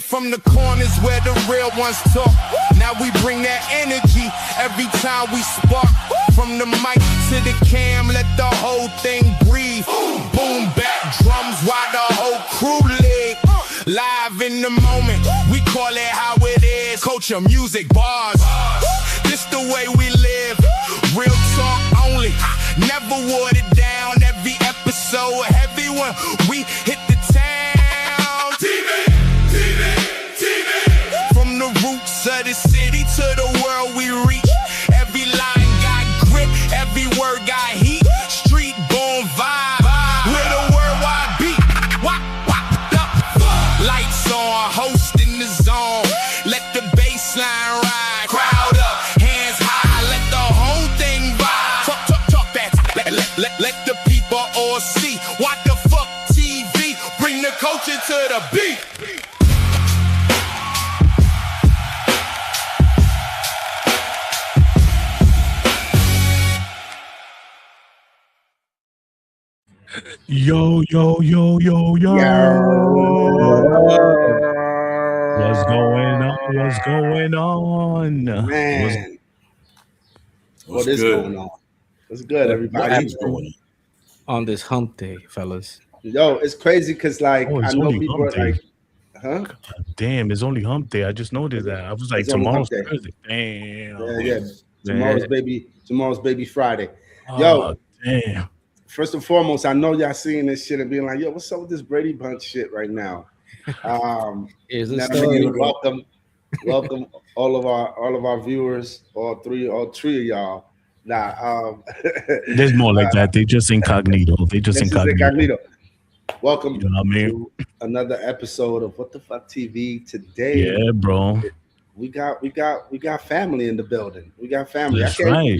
from the corners where the real ones talk. Now we bring that energy every time we spark. From the mic to the cam, let the whole thing breathe. Boom, back drums while the whole crew leg. Live in the moment, we call it how it is. Culture, music, bars. This the way we live. Real talk only, never watered down. Every episode heavy when we hit the town. TV. From the roots of the city to the world we reach. Every line got grip, every word got heat. Street born vibe with a worldwide beat. Wop, up. Lights on, host in the zone. Let the bass line ride. Crowd up, hands high. Let the whole thing vibe. Talk that. Let the people all see. What the fuck TV? Bring the culture to the beat. Yo. What's going on? Man. What is going on? What's good, everybody? On this hump day, fellas. Yo, it's crazy because, like, I know people are like, huh? Damn, it's only hump day. I just noticed that. I was like, tomorrow's Thursday. Damn. Yeah. Tomorrow's baby Friday. Yo, damn. First and foremost, I know y'all seeing this shit and being like, yo, what's up with this Brady Bunch shit right now? Welcome all of our viewers, all three of y'all. There's more like that. They just incognito. Incognito. Welcome you know what I mean? to another episode of What the Fuck TV today. Yeah, bro. We got family in the building. We got family. That's right.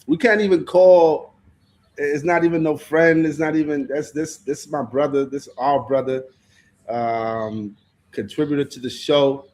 We can't even call. It's not even no friend. It's not even this is my brother. This is our brother. Contributor to the show,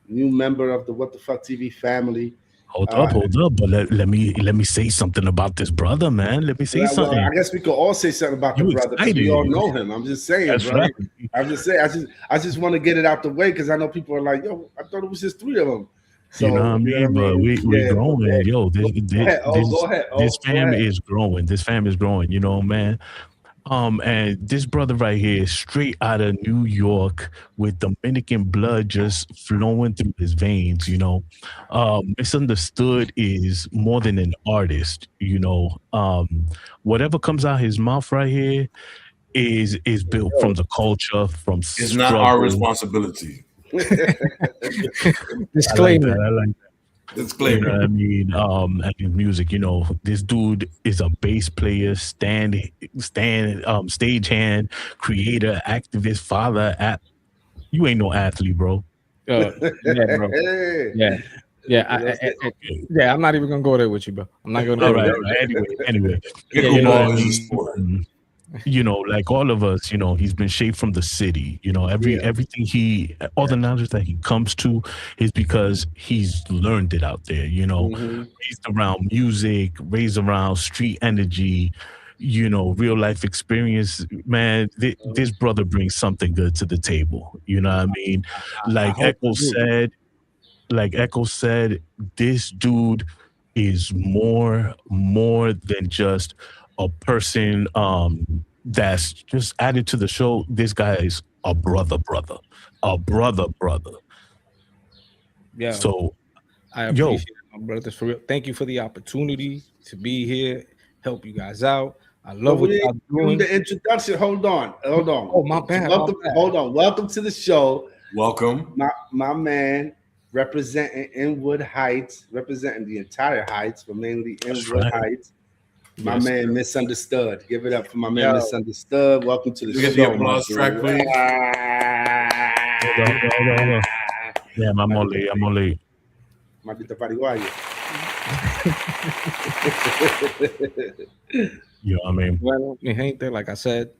new member of the What the Fuck TV family. Hold up, but let me say something about this brother, man. Let me say something. I guess we could all say something about the brother because we all know him. I'm just saying, that's bro. Right. I'm just saying. I just want to get it out the way because I know people are like, yo, I thought it was just three of them. So, you know what I mean? But we're growing. Yo, this family is growing. This family is growing, you know, man. And this brother right here is straight out of New York with Dominican blood just flowing through his veins, you know. Misunderstood is more than an artist, you know. Whatever comes out his mouth right here is built from the culture, from it's struggle. Not our responsibility. Disclaimer. I like that. Disclaimer. You know what I mean, and in music, you know, this dude is a bass player, stagehand, creator, activist, father. You ain't no athlete, bro. Yeah, bro. Yeah. I'm not even gonna go there with you, bro. I'm not gonna go there. Anyway. You know, like all of us, you know, he's been shaped from the city. You know, everything all the knowledge that he comes to is because he's learned it out there. You know, raised around music, raised around street energy, you know, real life experience. Man, this brother brings something good to the table. You know what I mean? Like Echo said, this dude is more than just a person that's just added to the show. This guy is a brother. Yeah. So I appreciate it, my brothers. For real. Thank you for the opportunity to be here, help you guys out. I love what y'all doing. The introduction. Hold on. Oh, my bad. Hold on. Welcome to the show. Welcome. My man, representing Inwood Heights, representing the entire Heights, but mainly Inwood Heights. My man, Misunderstood. Give it up for my man, Misunderstood. Welcome to the show. Get the applause track, please. Hold on. Damn, I'm all late. Maldita pariguaya. You know what I mean? Well, ain't there, like I said,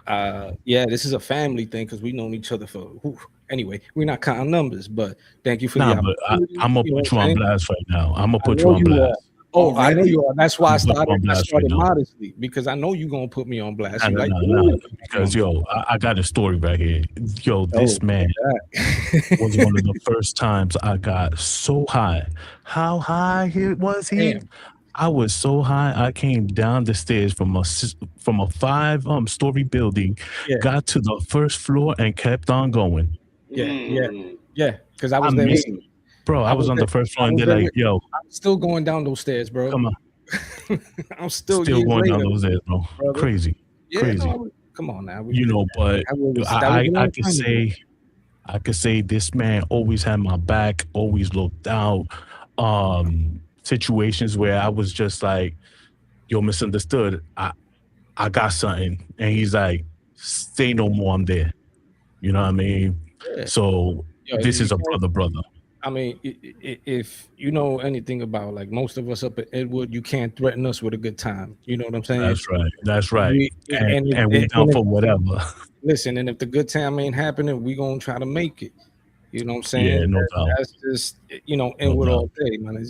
this is a family thing because we known each other for. Anyway, we're not counting numbers, but thank you for the opportunity. I'm gonna put you on blast right now. I'm gonna put you on blast. Oh, I know you are. That's why I started right modestly, because I know you're gonna put me on blast. Because I got a story right here. Yo, this man was one of the first times I got so high. How high was he? Damn. I was so high. I came down the stairs from a 5-story building, got to the first floor, and kept on going. Yeah. Because I was there. Bro, I was on the first floor, and they're like, yo. I'm still going down those stairs, bro. Come on. I'm still going down those stairs, bro. Brother. Crazy. No, come on now. But I could say this man always had my back, always looked out. Situations where I was just like, yo, misunderstood. I got something. And he's like, say no more, I'm there. You know what I mean? Yeah. So this is a brother. I mean, if you know anything about, like, most of us up at Edward, you can't threaten us with a good time. You know what I'm saying? That's right. And we down for whatever. Listen, and if the good time ain't happening, we gonna try to make it. You know what I'm saying? Yeah, no doubt. That's just, Inwood all day, man.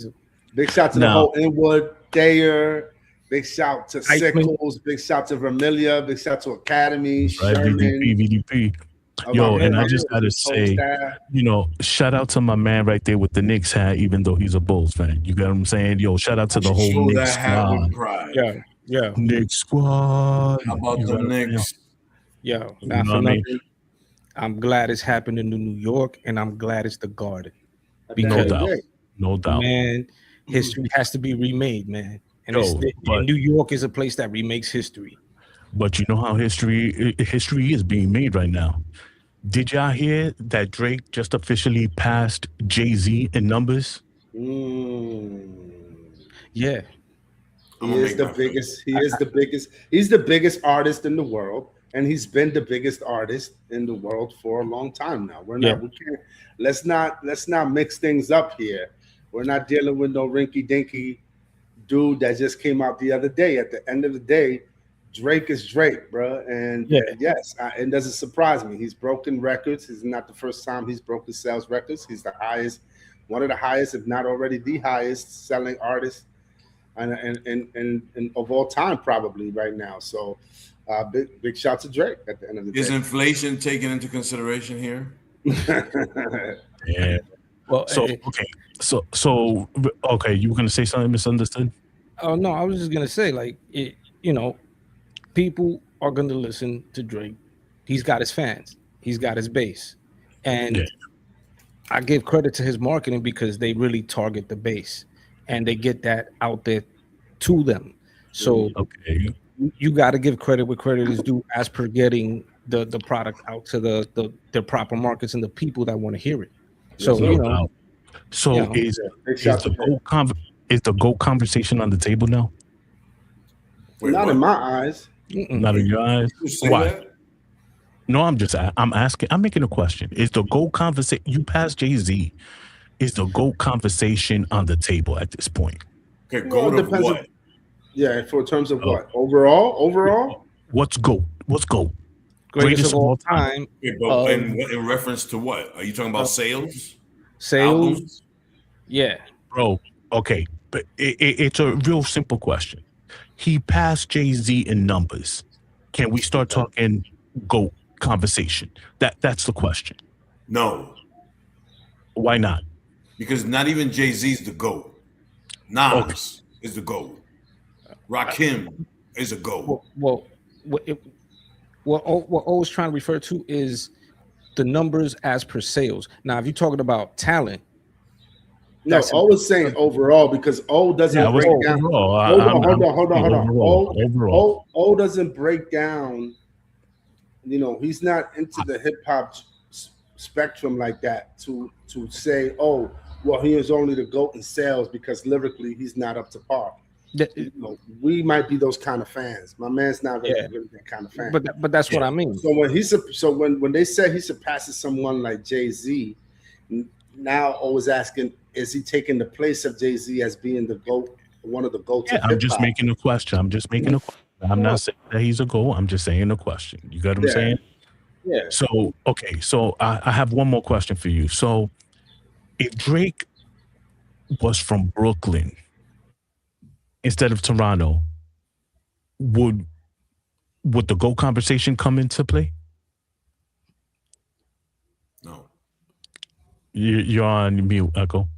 Big shout to the whole Inwood Thayer. Big shout to Sickles. Big shout to Vermilia. Big shout to Academy. Sherman. VDP. Yo, and I just gotta say, shout out to my man right there with the Knicks hat, even though he's a Bulls fan. You got what I'm saying? Yo, shout out to the whole Knicks squad. Yeah. Knicks squad. How about the Knicks? Yo, not for nothing. I'm glad it's happened in New York, and I'm glad it's the Garden. Because, no doubt. Man, history has to be remade, man. And New York is a place that remakes history. But you know how history is being made right now. Did y'all hear that Drake just officially passed Jay-Z in numbers? Yeah. He is the biggest. He's the biggest artist in the world, and he's been the biggest artist in the world for a long time now. We can't. Let's not mix things up here. We're not dealing with no rinky-dinky dude that just came out the other day. At the end of the day, Drake is Drake, bro. And yes, it doesn't surprise me. He's broken records. It's not the first time he's broken sales records. He's the highest, one of the highest, if not already the highest selling artist and of all time, probably right now. So big shout to Drake at the end of the day. Is inflation taken into consideration here? Yeah. Well, okay, you were gonna say something misunderstood? Oh no, I was just gonna say, like, people are gonna listen to Drake. He's got his fans, he's got his base, and I give credit to his marketing because they really target the base and they get that out there to them. So you got to give credit where credit is due, as per getting the product out to the proper markets and the people that want to hear it. So is the GOAT conversation on the table now? Not in my eyes. Not in your eyes. Why? No, I'm asking. I'm making a question. Is the GOAT conversation? You passed Jay-Z. Is the GOAT conversation on the table at this point? Okay, GOAT of what? For terms of what? Overall? What's GOAT? Greatest of all time. In reference to what? Are you talking about sales? Albums? Yeah. Bro, okay. But it's a real simple question. He passed Jay-Z in numbers. Can we start talking GOAT conversation? That's the question. No. Why not? Because not even Jay-Z's the GOAT. Nas is the GOAT. Rakim is a GOAT. What O is trying to refer to is the numbers as per sales. Now, if you're talking about talent, no, O was saying overall because O doesn't break down. Hold on. O doesn't break down. He's not into the hip hop spectrum like that to say, oh, well, he is only the GOAT in sales because lyrically he's not up to par. We might be those kind of fans. My man's not really that kind of fan. But that's what I mean. So when they said he surpasses someone like Jay-Z, now I was asking, is he taking the place of Jay-Z as being the GOAT, one of the GOATs? Yeah, I'm just making a question. I'm not saying that he's a GOAT. I'm just saying a question. You got what I'm saying? Yeah. So I have one more question for you. So if Drake was from Brooklyn, instead of Toronto, would the GOAT conversation come into play? No. You're on mute, Echo.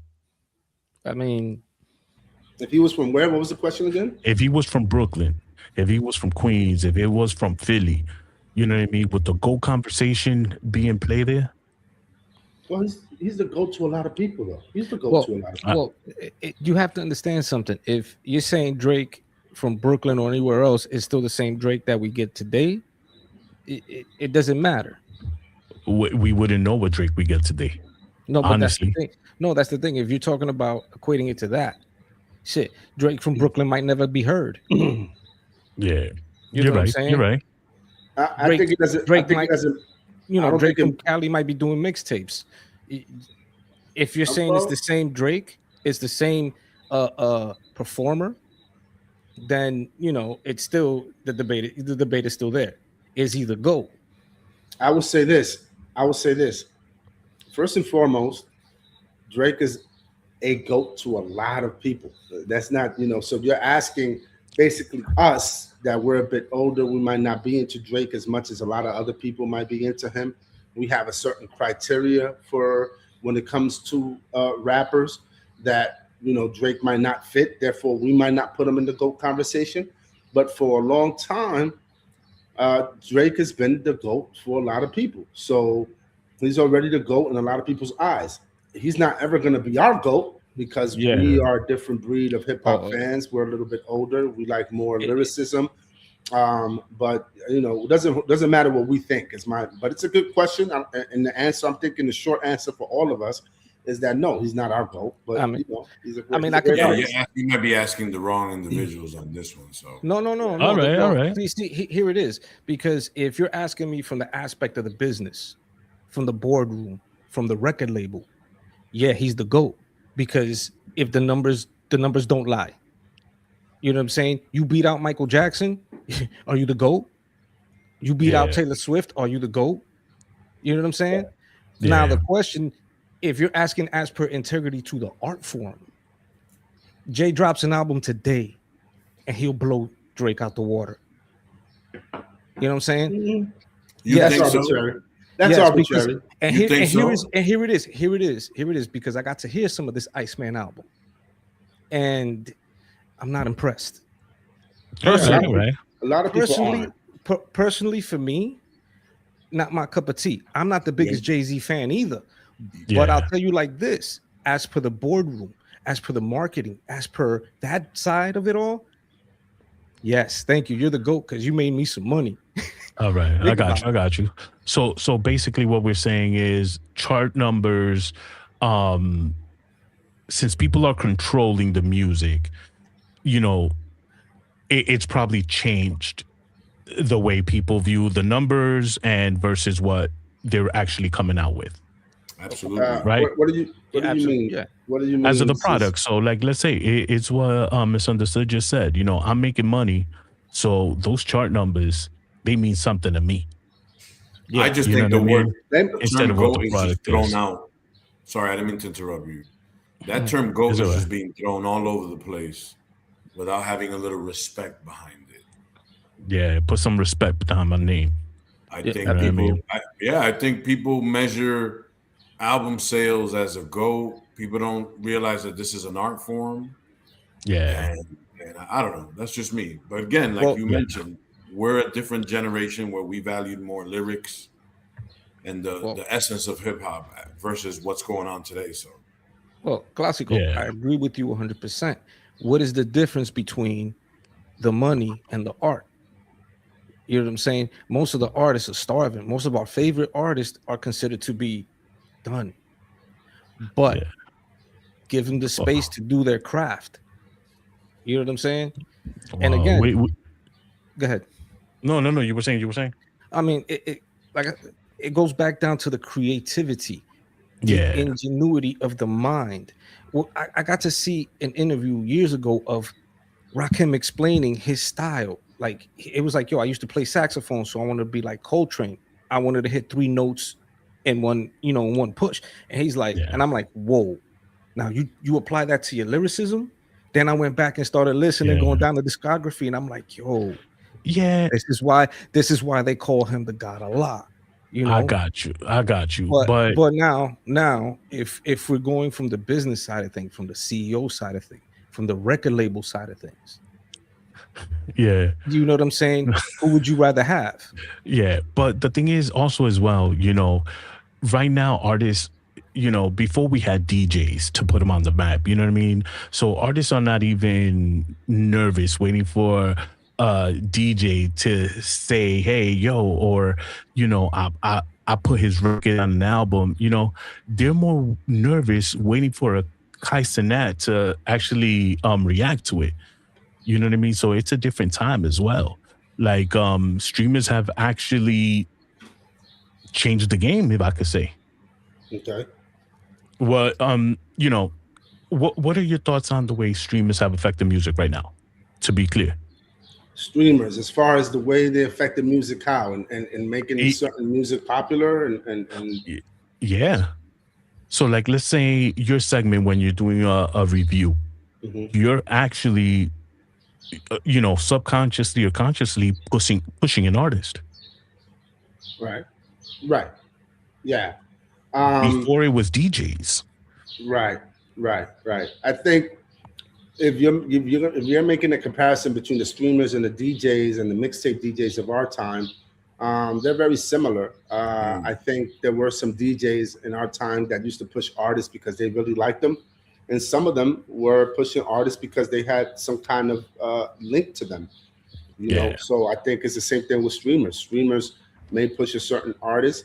I mean, if he was from where? What was the question again? If he was from Brooklyn, if he was from Queens, if it was from Philly, you know what I mean? Would the GOAT conversation be in play there? Well, he's the GOAT to a lot of people, though. He's the GOAT to a lot of people. Well, you have to understand something. If you're saying Drake from Brooklyn or anywhere else is still the same Drake that we get today, it doesn't matter. We wouldn't know what Drake we get today. No, but honestly. that's the thing. No, that's the thing. If you're talking about equating it to that, shit, Drake from Brooklyn might never be heard. Yeah, You're right. what I'm saying? You're right. I think it doesn't. Drake I think might, it doesn't. you know, Drake from Cali might be doing mixtapes. If you're saying it's the same Drake, it's the same performer, then you know it's still the debate. The debate is still there. Is he the GOAT? I would say this. First and foremost, Drake is a GOAT to a lot of people. That's not, you know, so you're asking basically us that we're a bit older, we might not be into Drake as much as a lot of other people might be into him. We have a certain criteria for when it comes to rappers that, you know, Drake might not fit. Therefore, we might not put him in the GOAT conversation. But for a long time, Drake has been the GOAT for a lot of people. So he's already the GOAT in a lot of people's eyes. He's not ever going to be our GOAT because we are a different breed of hip hop fans. We're a little bit older. We like more lyricism. But you know, it doesn't matter what we think. But it's a good question. And the answer, I'm thinking the short answer for all of us is that no, he's not our GOAT. But you know, you might be asking the wrong individuals on this one. So no. All right. See, here it is. Because if you're asking me from the aspect of the business, from the boardroom, from the record label, yeah, he's the GOAT. Because if the numbers don't lie, you know what I'm saying? You beat out Michael Jackson, are you the GOAT? You beat out Taylor Swift, are you the GOAT? You know what I'm saying? Yeah. Now the question, if you're asking as per integrity to the art form, Jay drops an album today and he'll blow Drake out the water. You know what I'm saying? Mm-hmm. That's arbitrary. That's arbitrary. Here it is, because I got to hear some of this Iceman album, and I'm not impressed. Personally, a lot of people personally, for me, not my cup of tea. I'm not the biggest Jay-Z fan either, but I'll tell you like this: as per the boardroom, as per the marketing, as per that side of it all, yes, thank you. You're the GOAT because you made me some money. All right, I got you. So basically, what we're saying is chart numbers. Since people are controlling the music, you know, it's probably changed the way people view the numbers and versus what they're actually coming out with. Absolutely. Right. What do you mean? Yeah. What do you mean? As of the product. So, like, let's say it's what Misunderstood just said. You know, I'm making money, so those chart numbers, they mean something to me. Yeah, I just think the word instead of what the product is thrown is. out. Sorry, I didn't mean to interrupt you. That term GOAT is just being thrown all over the place without having a little respect behind it. Yeah, put some respect behind my name. I think people measure album sales as a GOAT. People don't realize that this is an art form. Yeah. And I don't know. That's just me. But again, like you mentioned, we're a different generation where we valued more lyrics and the essence of hip hop versus what's going on today. So, Classico, I agree with you 100%. What is the difference between the money and the art? You know what I'm saying? Most of the artists are starving. Most of our favorite artists are considered to be done. But give them the space to do their craft. You know what I'm saying? And again, go ahead. No. You were saying. I mean, it goes back down to the creativity, the ingenuity of the mind. Well, I got to see an interview years ago of Rakim explaining his style. Like, it was like, yo, I used to play saxophone, so I wanted to be like Coltrane. I wanted to hit 3 notes in one push. And he's like, and I'm like, whoa. Now you apply that to your lyricism, Then I went back and started listening, going down the discography, and I'm like, yo, this is why they call him the God of Allah. You know, I got you. But now, if we're going from the business side of things, from the CEO side of things, from the record label side of things, you know what I'm saying? Who would you rather have? Yeah, but the thing is also as well, you know, right now artists, you know, before we had DJs to put them on the map, you know what I mean? So artists are not even nervous waiting for DJ to say, hey, yo, or, you know, I put his record on an album, you know, they're more nervous waiting for a Kai Cenat to actually react to it. You know what I mean? So it's a different time as well. Like streamers have actually changed the game, if I could say. Okay. Well, you know, what are your thoughts on the way streamers have affected music right now? To be clear. Streamers, as far as the way they affect the music, how and making certain music popular and yeah. So like, let's say your segment when you're doing a review, you're actually, you know, subconsciously or consciously pushing an artist. Right. Yeah. Before it was DJs. Right. I think if you're making a comparison between the streamers and the DJs and the mixtape DJs of our time, they're very similar. I think there were some DJs in our time that used to push artists because they really liked them, and some of them were pushing artists because they had some kind of link to them. You know, so I think it's the same thing with streamers. Streamers may push a certain artist.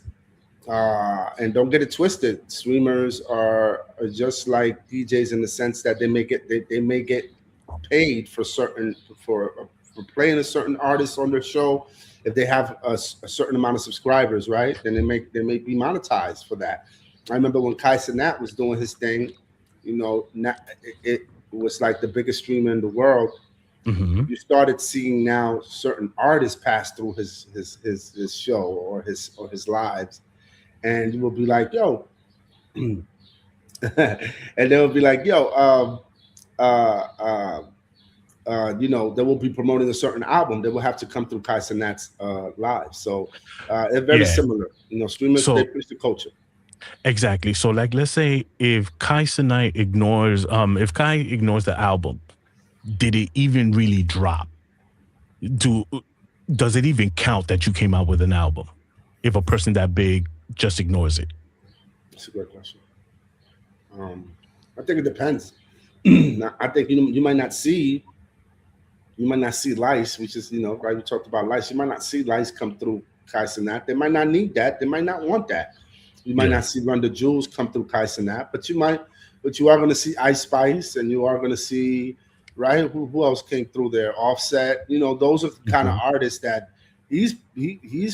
And don't get it twisted. Streamers are just like DJs in the sense that they may get paid for playing a certain artist on their show. If they have a certain amount of subscribers, right? Then they may be monetized for that. I remember when Kai Cenat was doing his thing, you know, it was like the biggest streamer in the world. You started seeing now certain artists pass through his show or his lives. And you will be like, yo, and they will be like, yo, you know, they will be promoting a certain album. They will have to come through Kai Cenat's live. So they're very similar. You know, streamers, they push the culture. Exactly. So like, let's say if Kai Cenat ignores the album, did it even really drop? Does it even count that you came out with an album if a person that big just ignores it? That's a great question. I think it depends. I think you might not see Lice, which is, you know, right? We talked about Lice. You might not see Lice come through Kai Cenat. They might not need that. They might not want that. You might not see Run the Jewels come through Kai Cenat, but you are going to see Ice Spice, and you are going to see, right? Who else came through there? Offset. You know, those are the kind of artists that he's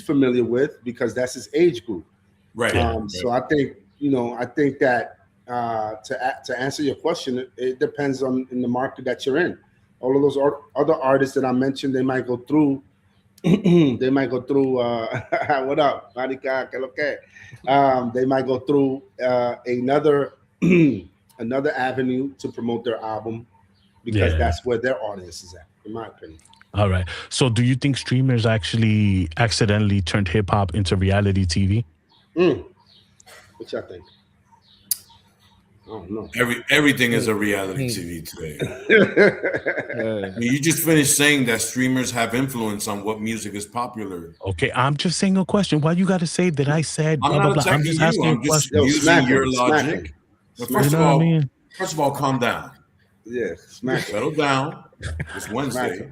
familiar with because that's his age group. Right. So I think that to answer your question, it depends on in the market that you're in. All of those other artists that I mentioned, they might go through. What up, Marica? They might go through another avenue to promote their album because that's where their audience is at, in my opinion. All right. So do you think streamers actually accidentally turned hip hop into reality TV? What y'all think? I don't know. Everything is a reality TV today. I mean, you just finished saying that streamers have influence on what music is popular. Okay, I'm just saying a question. Why you got to say that I said I'm blah, not blah, blah. I'm just asking I'm just using your logic. But first of all, calm down. Yeah, settle down. It's Wednesday.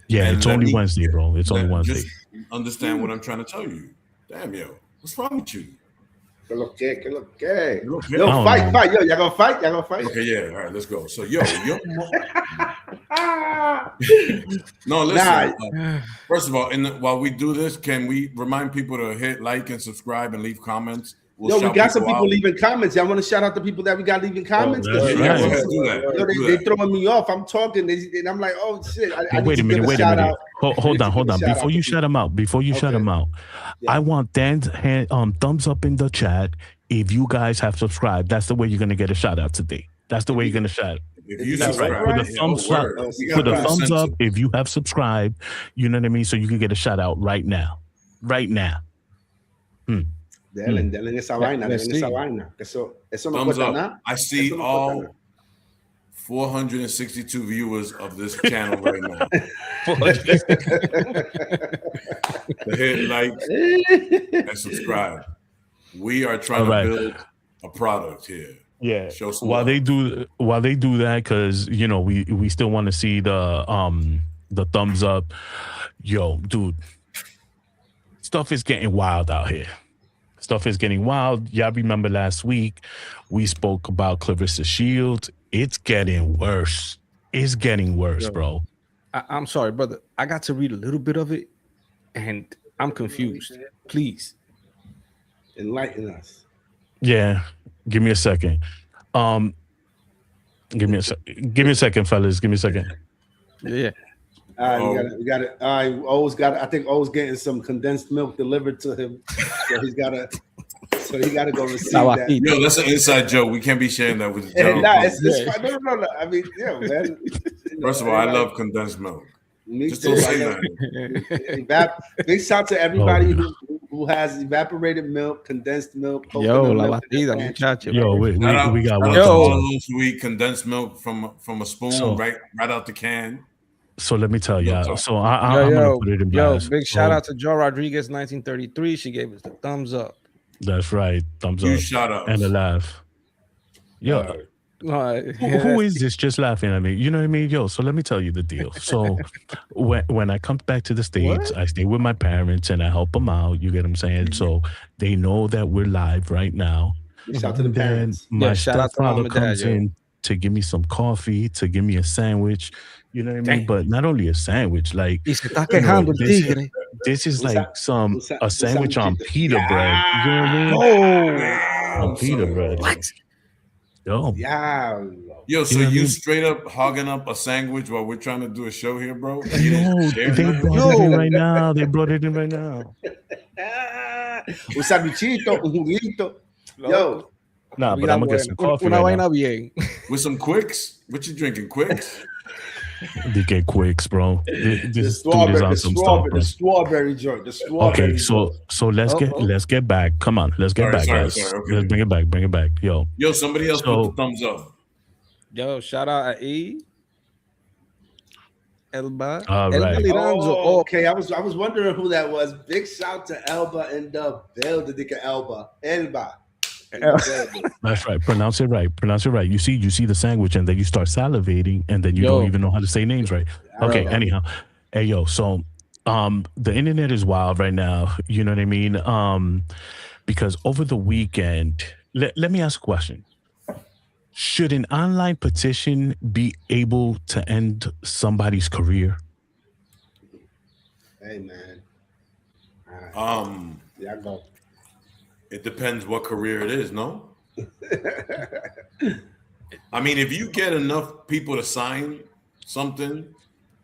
Yeah, it's only Wednesday, bro. It's only Wednesday. Just understand what I'm trying to tell you. Damn, yo, what's wrong with you? Que lo que. Yo, fight. Yo, y'all gonna fight? Okay, yeah. All right, let's go. So, yo. No, listen. First of all, while we do this, can we remind people to hit like and subscribe and leave comments? We got some people leaving comments. Y'all want to shout out the people that we got leaving comments? Do that. They throwing me off. I'm talking, and I'm like, oh shit. Wait a minute. Hold on. Before you shut them out, I want Dan's thumbs up in the chat if you guys have subscribed. That's the way you're gonna get a shout out today. That's the way you're gonna shout. If you That's right. Put a thumbs up if you have subscribed. You know what I mean? So you can get a shout out right now. Right now. Denle esa vaina, denle esa vaina. Eso no cuesta nada. I see all 462 viewers of this channel right now. Hit like and subscribe. We are trying to build a product here. Yeah. While they do that, because we still want to see the thumbs up. Yo, dude, stuff is getting wild out here. Stuff is getting wild. Y'all remember last week we spoke about Clarissa Shields. It's getting worse. It's getting worse, bro. I'm sorry, brother. I got to read a little bit of it, and I'm confused. Please enlighten us. Yeah, give me a second. Give me a second, fellas. Give me a second. Yeah. We got it. I think always getting some condensed milk delivered to him. So he got to go receive that. Yo, that's an inside joke. We can't be sharing that with the general. No. I mean, yeah, man. First of all, I love condensed milk. Just don't say that. Big shout to everybody who has evaporated milk, condensed milk. Yo, la batida, muchacho. Yo, we got one. Those who eat condensed milk from a spoon right out the can. So let me tell y'all. So I'm gonna put it in blast. Big shout out to Joe Rodriguez, 1933. She gave us the thumbs up. That's right, thumbs up. Shout out and a laugh. Yo, who is this just laughing at me? You know what I mean? Yo, so let me tell you the deal. So when I come back to the States, I stay with my parents and I help them out. You get what I'm saying? So they know that we're live right now. Shout out to the parents. My stepfather comes in to give me some coffee, to give me a sandwich. You know what I mean? But not only a sandwich, like this is like a sandwich on pita bread. You know what I mean? On pita bread. What? Yo. Yeah. Yo, so you straight up hogging up a sandwich while we're trying to do a show here, bro? They brought it in right now. They brought it in right now. Un sandwichito, un juguito. Yo. Nah, but I'm gonna get some coffee right now. With some Quicks? What you drinking, Quicks? They get Quicks, bro. The strawberry joint. Okay, so let's get back. Come on, let's get back, guys. Okay. Let's bring it back. Yo, somebody else put the thumbs up. Yo, shout out to Elba. All right. Okay, I was wondering who that was. Big shout to Elba in the building. Elba. That's right. Pronounce it right. You see the sandwich, and then you start salivating, and then you don't even know how to say names right. Okay. Anyhow, hey yo. So, the internet is wild right now. You know what I mean? Because over the weekend, let me ask a question. Should an online petition be able to end somebody's career? Hey man. Yeah, go. It depends what career it is, no? I mean, if you get enough people to sign something,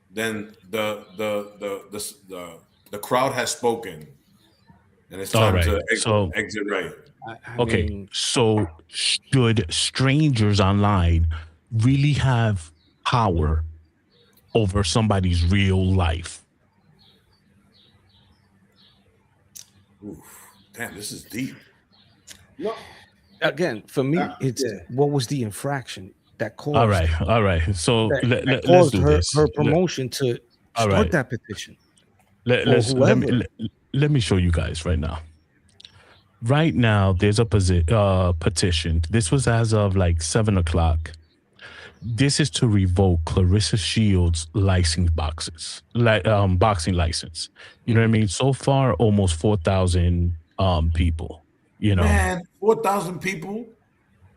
then the crowd has spoken, and it's time to exit right. So should strangers online really have power over somebody's real life? Oof. Damn, this is deep. No. Again, for me, it's what was the infraction that caused? All right. So let's do this. Her promotion to start that petition. Let me show you guys right now. Right now, there's a petition. This was as of like 7:00. This is to revoke Clarissa Shields' boxing license. You know what I mean? So far, almost 4,000 people. You know, man, 4,000 people.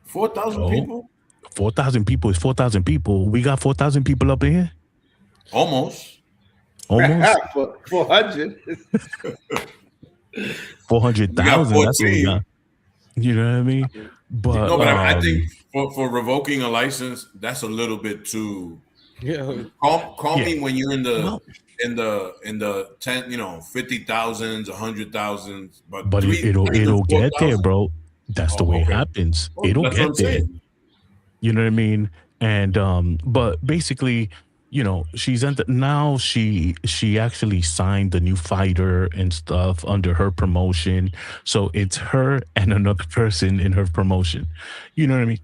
4,000 people. 4,000 people is 4,000 people. We got 4,000 people up in here. Almost. 400. 400,000. That's what we got. You know what I mean? But I think for revoking a license, that's a little bit too. Yeah. Call me when you're in the 10, 50,000s, 100,000s, but it'll get there, bro. That's the way it happens. It'll get there. You know what I mean? And but basically, you know, she's now she actually signed the new fighter and stuff under her promotion. So it's her and another person in her promotion. You know what I mean?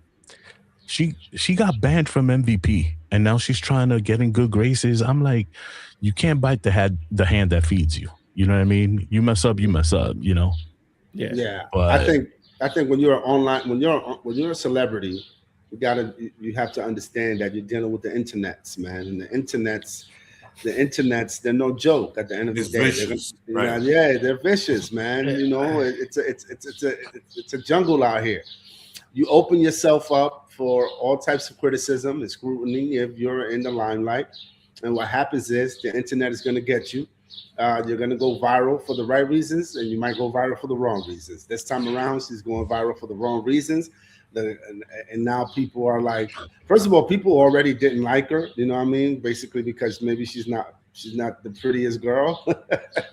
She got banned from MVP, and now she's trying to get in good graces. I'm like, you can't bite the hand that feeds you. You know what I mean? You mess up, you mess up. You know? Yeah. But I think when you're online, when you're a celebrity, you have to understand that you're dealing with the internets, man, and the internets, they're no joke at the end of the day. Vicious, right? Yeah, they're vicious, man. You know, it's a jungle out here. You open yourself up for all types of criticism and scrutiny if you're in the limelight. And what happens is the internet is going to get you. You're going to go viral for the right reasons, and you might go viral for the wrong reasons. This time around, she's going viral for the wrong reasons. And now people are like, first of all, people already didn't like her. You know what I mean? Basically, because maybe she's not the prettiest girl.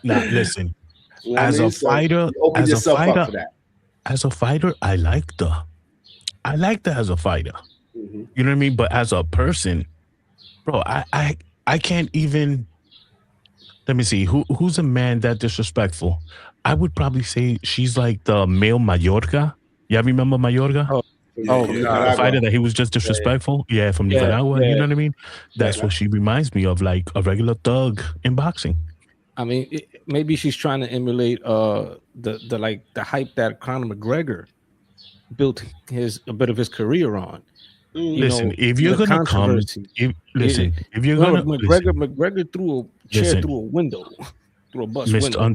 Now, listen, you know as a fighter, open yourself up for that. As a fighter, I liked her. I liked her as a fighter. Mm-hmm. You know what I mean? But as a person, bro, I can't even. Let me see. Who's a man that disrespectful? I would probably say she's like the male Mayorga. Yeah, remember Mayorga? The fighter that he was just disrespectful. Yeah, from Nicaragua. Yeah. You know what I mean? That's what she reminds me of, like a regular thug in boxing. I mean, maybe she's trying to emulate the hype that Conor McGregor built a bit of his career on. Listen, if you're gonna come, if you're gonna McGregor threw a chair through a window, through a bus window.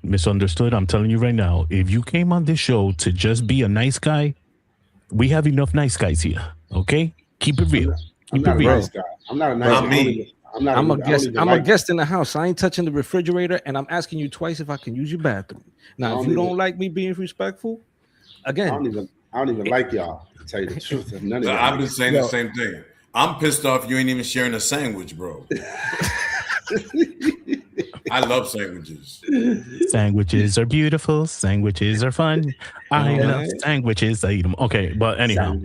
Misunderstood. I'm telling you right now, if you came on this show to just be a nice guy, we have enough nice guys here. Okay, keep it real. I'm not a nice guy. I'm not a nice guy. I'm a guest in the house. I ain't touching the refrigerator, and I'm asking you twice if I can use your bathroom. Now, if you don't like me being respectful, again, I don't even like y'all. To tell you the truth, I've been saying the same thing. I'm pissed off. You ain't even sharing a sandwich, bro. I love sandwiches. Sandwiches are beautiful. Sandwiches are fun. I love sandwiches. I eat them. Okay, but anyhow,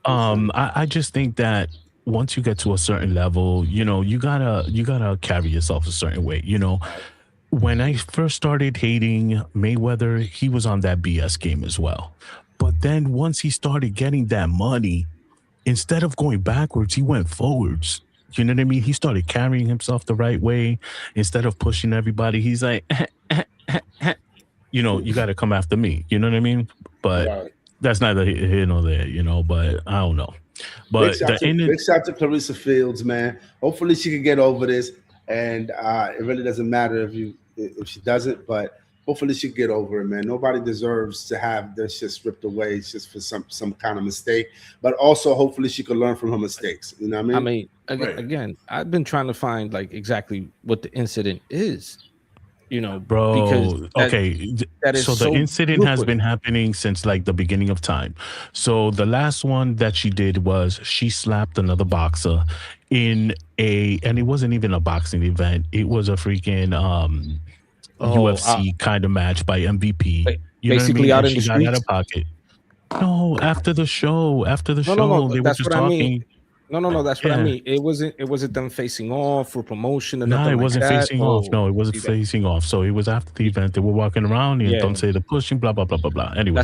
I just think that once you get to a certain level, you know, you gotta carry yourself a certain way. You know, when I first started hating Mayweather, he was on that BS game as well. But then once he started getting that money, instead of going backwards, he went forwards. You know what I mean? He started carrying himself the right way. Instead of pushing everybody, he's like, you know, you got to come after me. You know what I mean? But that's neither here nor there, you know, but I don't know. But big shout to Clarissa Fields, man. Hopefully she can get over this. And it really doesn't matter if she doesn't, but hopefully she get over it, man. Nobody deserves to have their shit stripped away just for some kind of mistake. But also, hopefully, she could learn from her mistakes. You know what I mean? Again, I've been trying to find like exactly what the incident is. You know, bro. Because that is so the incident has been happening since like the beginning of time. So the last one that she did was she slapped another boxer and it wasn't even a boxing event. It was a freaking UFC kind of match by MVP. You basically know what I mean? out in the streets? Out of pocket. No, after the show, they were just talking. No, that's what I mean. It wasn't them facing off for promotion. No, it wasn't facing off. No, it wasn't facing off. So it was after the event. They were walking around and don't say the pushing, blah blah blah blah blah. Anyway,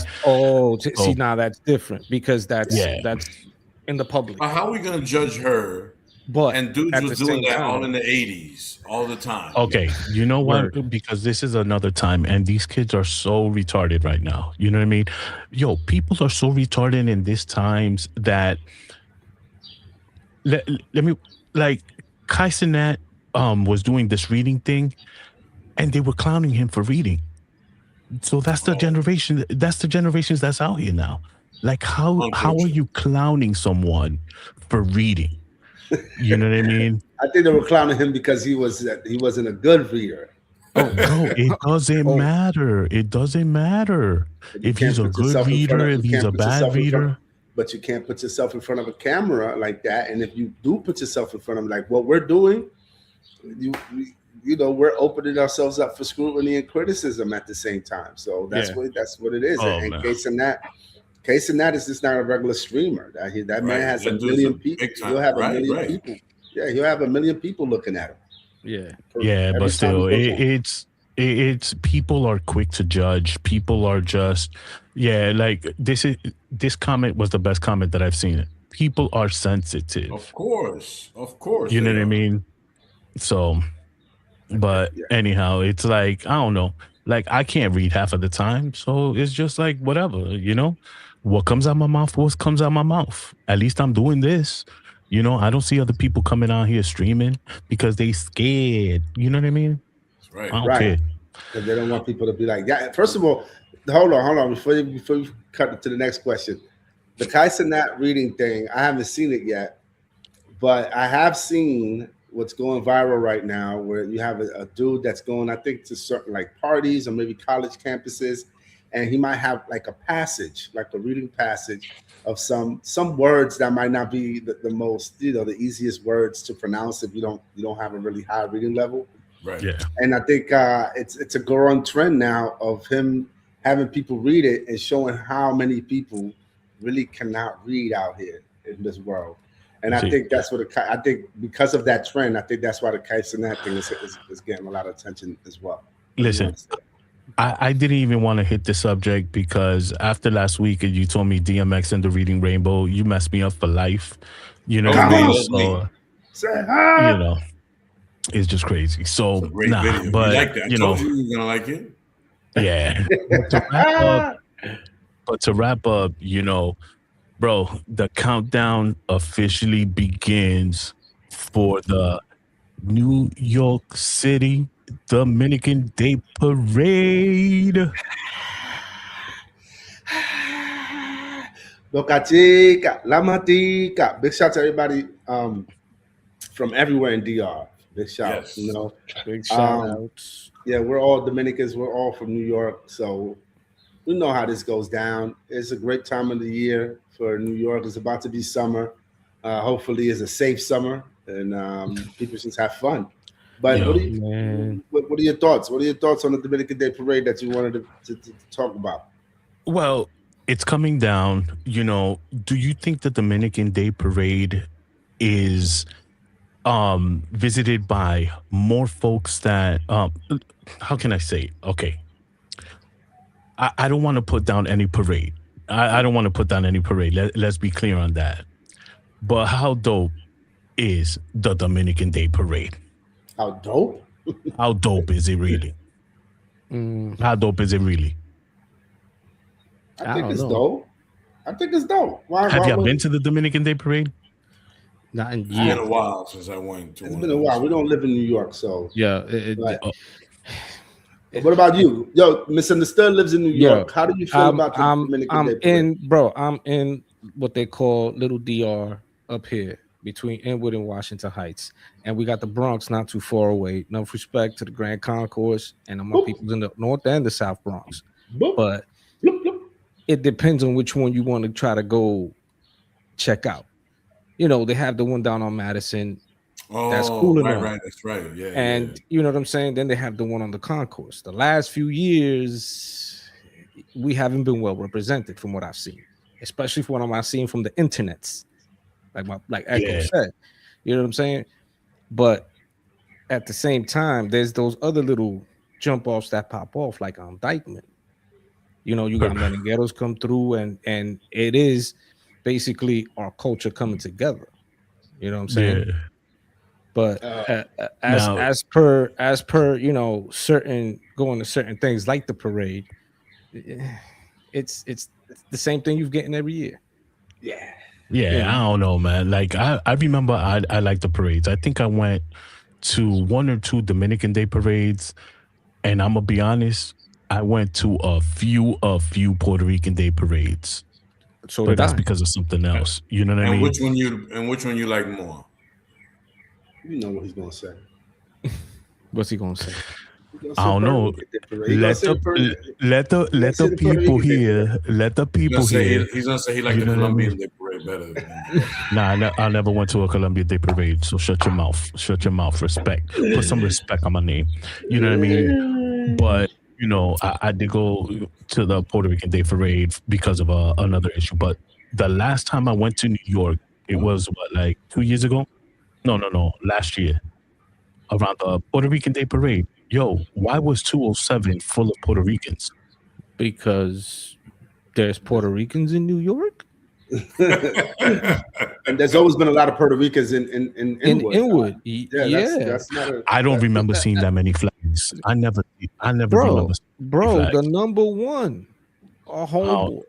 see now that's different because that's in the public. How are we gonna judge her? And dudes was doing that all in the 80s, all the time. Okay, you know what? Because this is another time, and these kids are so retarded right now. You know what I mean? Yo, people are so retarded in these times that let me, like, Cenat was doing this reading thing, and they were clowning him for reading. So that's the generation. That's the generations that's out here now. Like, how are you clowning someone for reading? You know what I mean? I think they were clowning him because he wasn't a good reader. Oh no, it doesn't matter. It doesn't matter if he's a good reader, if he's a bad reader. But you can't put yourself in front of a camera like that. And if you do put yourself in front of like what we're doing, you know, we're opening ourselves up for scrutiny and criticism at the same time. So that's what it is. And Cenat is just not a regular streamer. That man has a million people. He'll have a million people. Yeah, he'll have a million people looking at him. Yeah, but still, it's people are quick to judge. People are just, like this comment was the best comment that I've seen. People are sensitive. Of course. You know what I mean? So, but anyhow, it's like, I don't know. Like, I can't read half of the time. So it's just like, whatever, what comes out my mouth, what comes out my mouth. At least I'm doing this. I don't see other people coming out here streaming because they scared. You know what I mean? That's right. I don't care. Because they don't want people to be like, yeah. First of all, hold on. Before you cut to the next question. The Cenat reading thing, I haven't seen it yet, but I have seen what's going viral right now, where you have a dude that's going, I think, to certain like parties or maybe college campuses, and he might have like a passage, like a reading passage of some words that might not be the most, the easiest words to pronounce if you don't have a really high reading level. Right. Yeah. And I think it's a growing trend now of him having people read it and showing how many people really cannot read out here in this world. And I think that's what I think because of that trend, I think that's why the Cenat thing is getting a lot of attention as well. Listen, I didn't even want to hit the subject because after last week and you told me DMX and the Reading Rainbow, you messed me up for life. You know what I mean? So, it's just crazy. So, video. But like that. I told you were gonna like it. Yeah. But to wrap up, bro, the countdown officially begins for the New York City Dominican Day Parade. Boca Chica, La Matica. Big shout to everybody from everywhere in DR. Big shout, Big shout outs. Yeah, we're all Dominicans. We're all from New York, so we know how this goes down. It's a great time of the year for New York. It's about to be summer. Hopefully, it's a safe summer, and people just have fun. But what are your thoughts? What are your thoughts on the Dominican Day Parade that you wanted to talk about? Well, it's coming down. Do you think the Dominican Day Parade is visited by more folks that how can I say? Okay. I don't want to put down any parade. I don't want to put down any parade. Let's be clear on that. But how dope is the Dominican Day Parade? How dope? How dope is it really? How dope is it really? I think it's dope. I think it's dope. Have you been to the Dominican Day Parade? Not in years. It's been a while since I went to one. It's been a while. We don't live in New York, so yeah. What about you? Yo, Misunderstood lives in New York. How do you feel about the Dominican Day Parade? I'm in what they call Little DR up here between Inwood and Washington Heights, and we got the Bronx not too far away. No respect to the Grand Concourse and my people in the North and the South Bronx, but it depends on which one you want to try to go check out. They have the one down on Madison. That's cool enough. Right, that's right. Yeah. And you know what I'm saying? Then they have the one on the concourse. The last few years, we haven't been well represented from what I've seen, especially from what I'm seeing from the internets. Like Echo said. You know what I'm saying? But at the same time, there's those other little jump offs that pop off, like on Dykeman. You got Merengueros come through, and it is basically our culture coming together. You know what I'm saying? Yeah. But as per certain going to certain things like the parade, it's the same thing you're getting every year. Yeah, I don't know, man. Like I remember I like the parades. I think I went to one or two Dominican Day parades, and I'm gonna be honest, I went to a few Puerto Rican Day parades. But that's because of something else. You know what I mean? Which one you like more? You know what he's gonna say. What's he gonna say? I don't know. Let the people hear. Let the people hear. He's gonna say he liked the Colombian Day Parade better. Nah, I never went to a Colombian Day Parade. So shut your mouth. Shut your mouth. Respect. Put some respect on my name. You know what I mean? But you know, I did go to the Puerto Rican Day Parade because of another issue. But the last time I went to New York, it was like 2 years ago? No, last year, around the Puerto Rican Day Parade. Yo, why was 207 full of Puerto Ricans? Because there's Puerto Ricans in New York. And there's always been a lot of Puerto Ricans in Inwood. That's not I don't remember seeing that many flags. I never remember. Bro, the number one, our homeboy.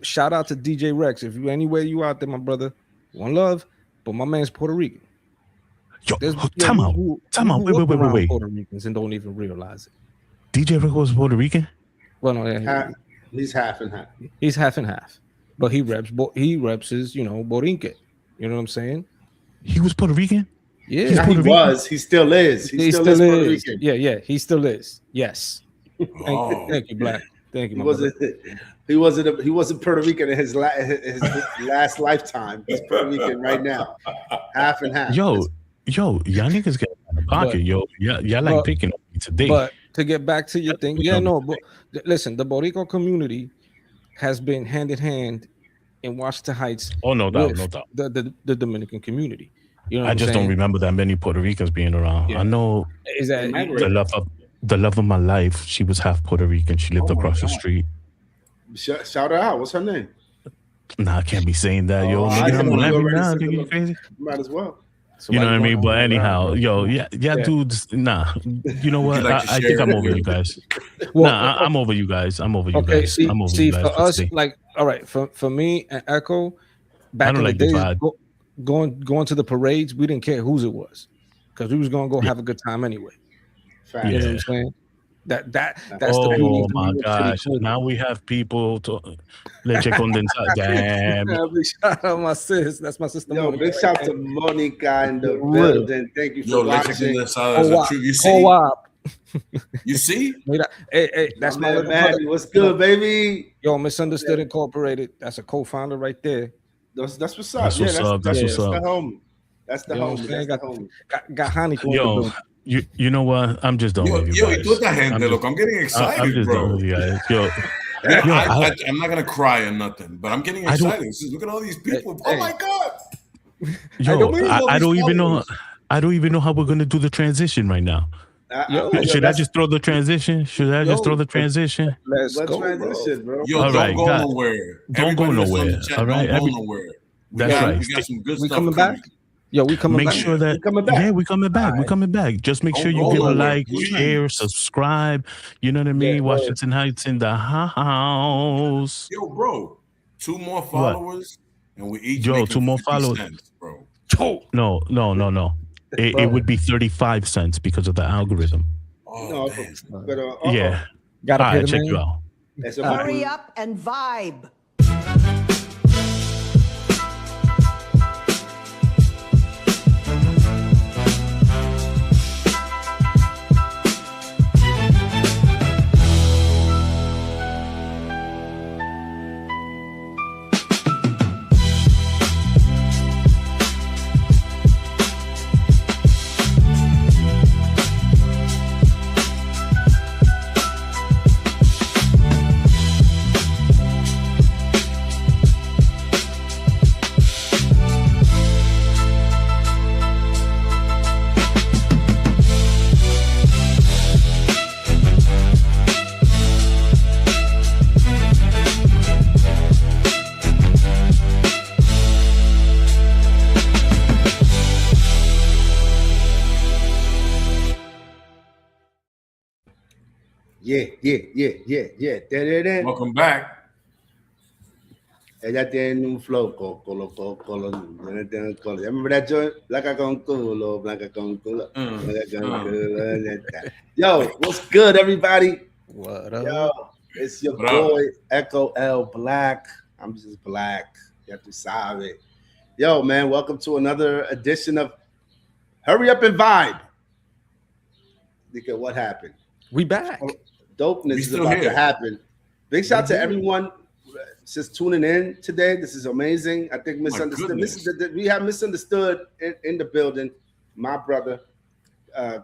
Shout out to DJ Rex. If you anywhere you out there, my brother, one love. But my man's Puerto Rican. Yo, time out. Wait. Puerto Ricans and don't even realize it. DJ Rex was Puerto Rican? Well, no, he's half and half. He's half and half. But he reps his, Borinque. You know what I'm saying? He was Puerto Rican? Yeah. He was. He still is. He still is Puerto Rican. Yeah. He still is. Yes. Thank you, Black. Thank you. He wasn't Puerto Rican in his last lifetime. He's Puerto Rican right now. Half and half. Yo, y'all niggas get out of pocket, Y'all like picking on me today. But to get back to your thing, but listen, the Boricua community has been hand in hand in Washington Heights. Oh, no doubt. The Dominican community. You know, I just don't remember that many Puerto Ricans being around. Yeah. I know is that the love of my life. She was half Puerto Rican. She lived across the street. Shout her out. What's her name? Nah, I can't be saying that, yo. You crazy? Might as well. So you know what I mean? But anyhow, dudes, nah. You know what? I think I'm over you guys. I'm over you guys. I'm over you guys. I'm over you guys. For us, like, all right, for me and Echo, back in the days, going to the parades, we didn't care whose it was, because we was gonna go have a good time anyway. Fact. You know what I'm saying? That's the beauty of my gosh! Now we have people to leche condensada. Damn! Shout out my sis. That's my sister. Yo, big shout to Monica in the building. Thank you for watching. You see? Hey, that's my man. What's good, baby? Yo, Misunderstood Incorporated. That's a co-founder right there. That's what's up. That's what's up. That's the homie. That's the homie. Got honey. Yo. You know what? I'm just done with you guys. I'm getting excited, I'm just bro. done with you guys. I'm not gonna cry or nothing, but I'm getting excited. Look at all these people. Oh my god! I don't even know. I don't even know how we're gonna do the transition right now. Should I just throw the transition? Let's go, transition, bro. Yo, don't go nowhere. Don't go nowhere. All right. Don't go nowhere. That's right. We got some good stuff coming back. Yo, we coming back. Make sure that we coming back. We're coming back. Just make sure you give a like, share, subscribe. You know what I mean? Yeah, Washington Heights in the house. Yo, bro, 2 more followers, and we each 2 more followers, cents, bro. No. It would be 35 cents because of the algorithm. Oh, yeah. Gotta check you out. Hurry up and vibe. Yeah. Welcome back. Ella tiene un flow, colo. Remember that joint? Blanca con culo. Yo, what's good, everybody? What up? Yo, it's your boy, Echo L Black. I'm just Black. You have to solve it. Yo, man, welcome to another edition of Hurry Up and Vibe. Look at what happened. We back. Dopeness is about to happen. Big shout to everyone just tuning in today. This is amazing. I think Misunderstood. We have Misunderstood in the building. My brother,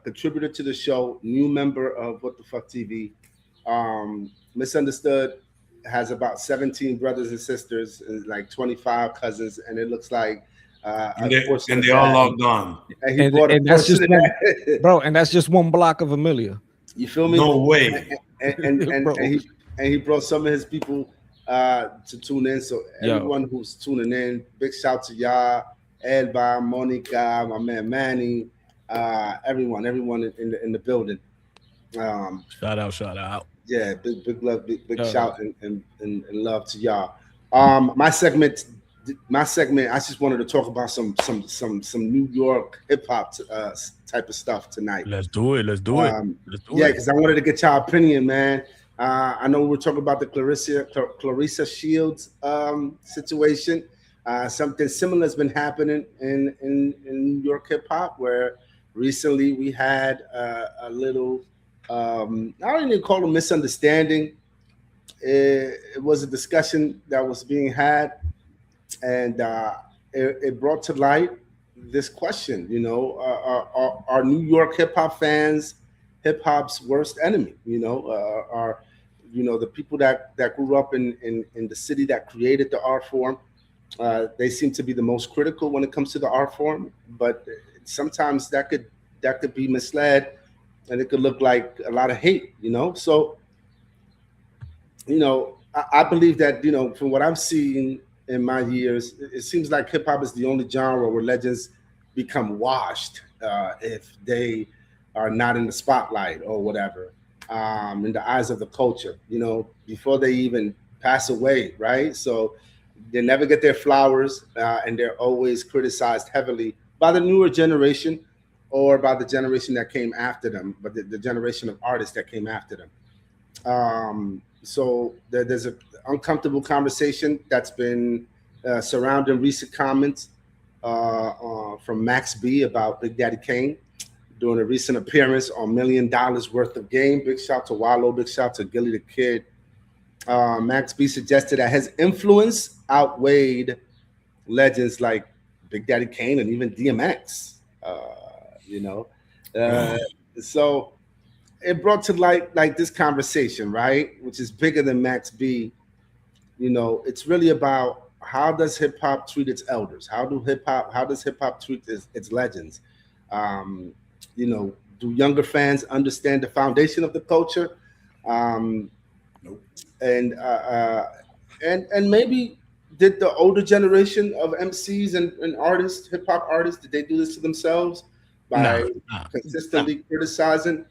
contributor to the show, new member of What the Fuck TV. Misunderstood has about 17 brothers and sisters and like 25 cousins, and it looks like and they all logged on. And he bought a that's just one, bro, and that's just one block of Amelia. You feel me? No way. And he brought some of his people to tune in. So everyone who's tuning in, big shout to y'all, Elba, Monica, my man Manny, everyone in the building. Shout out. Yeah, big love, big shout and love to y'all. My segment. I just wanted to talk about some New York hip hop type of stuff tonight. Let's do it. Yeah, because I wanted to get y'all opinion, man. I know we're talking about the Clarissa Shields situation. Something similar has been happening in New York hip hop, where recently we had a little, I don't even call it a misunderstanding. It was a discussion that was being had, and it brought to light this question, are New York hip hop fans hip hop's worst enemy? Are the people that grew up in the city that created the art form, they seem to be the most critical when it comes to the art form, but sometimes that could be misled, and it could look like a lot of hate, So, I believe that, from what I've seen in my years, it seems like hip hop is the only genre where legends become washed if they are not in the spotlight or whatever, in the eyes of the culture, before they even pass away, right? So they never get their flowers, and they're always criticized heavily by the newer generation or by the generation that came after them, but the generation of artists that came after them. So there's an uncomfortable conversation that's been surrounding recent comments from Max B about Big Daddy Kane doing a recent appearance on $1 million worth of game. Big shout to Wallow, big shout to Gilly the Kid. Max B suggested that his influence outweighed legends like Big Daddy Kane and even DMX. So it brought to light like this conversation, right? Which is bigger than Max B. It's really about how does hip hop treat its elders? How does hip hop treat its legends? Do younger fans understand the foundation of the culture? Nope. And maybe did the older generation of MCs and artists, hip hop artists, did they do this to themselves by consistently criticizing?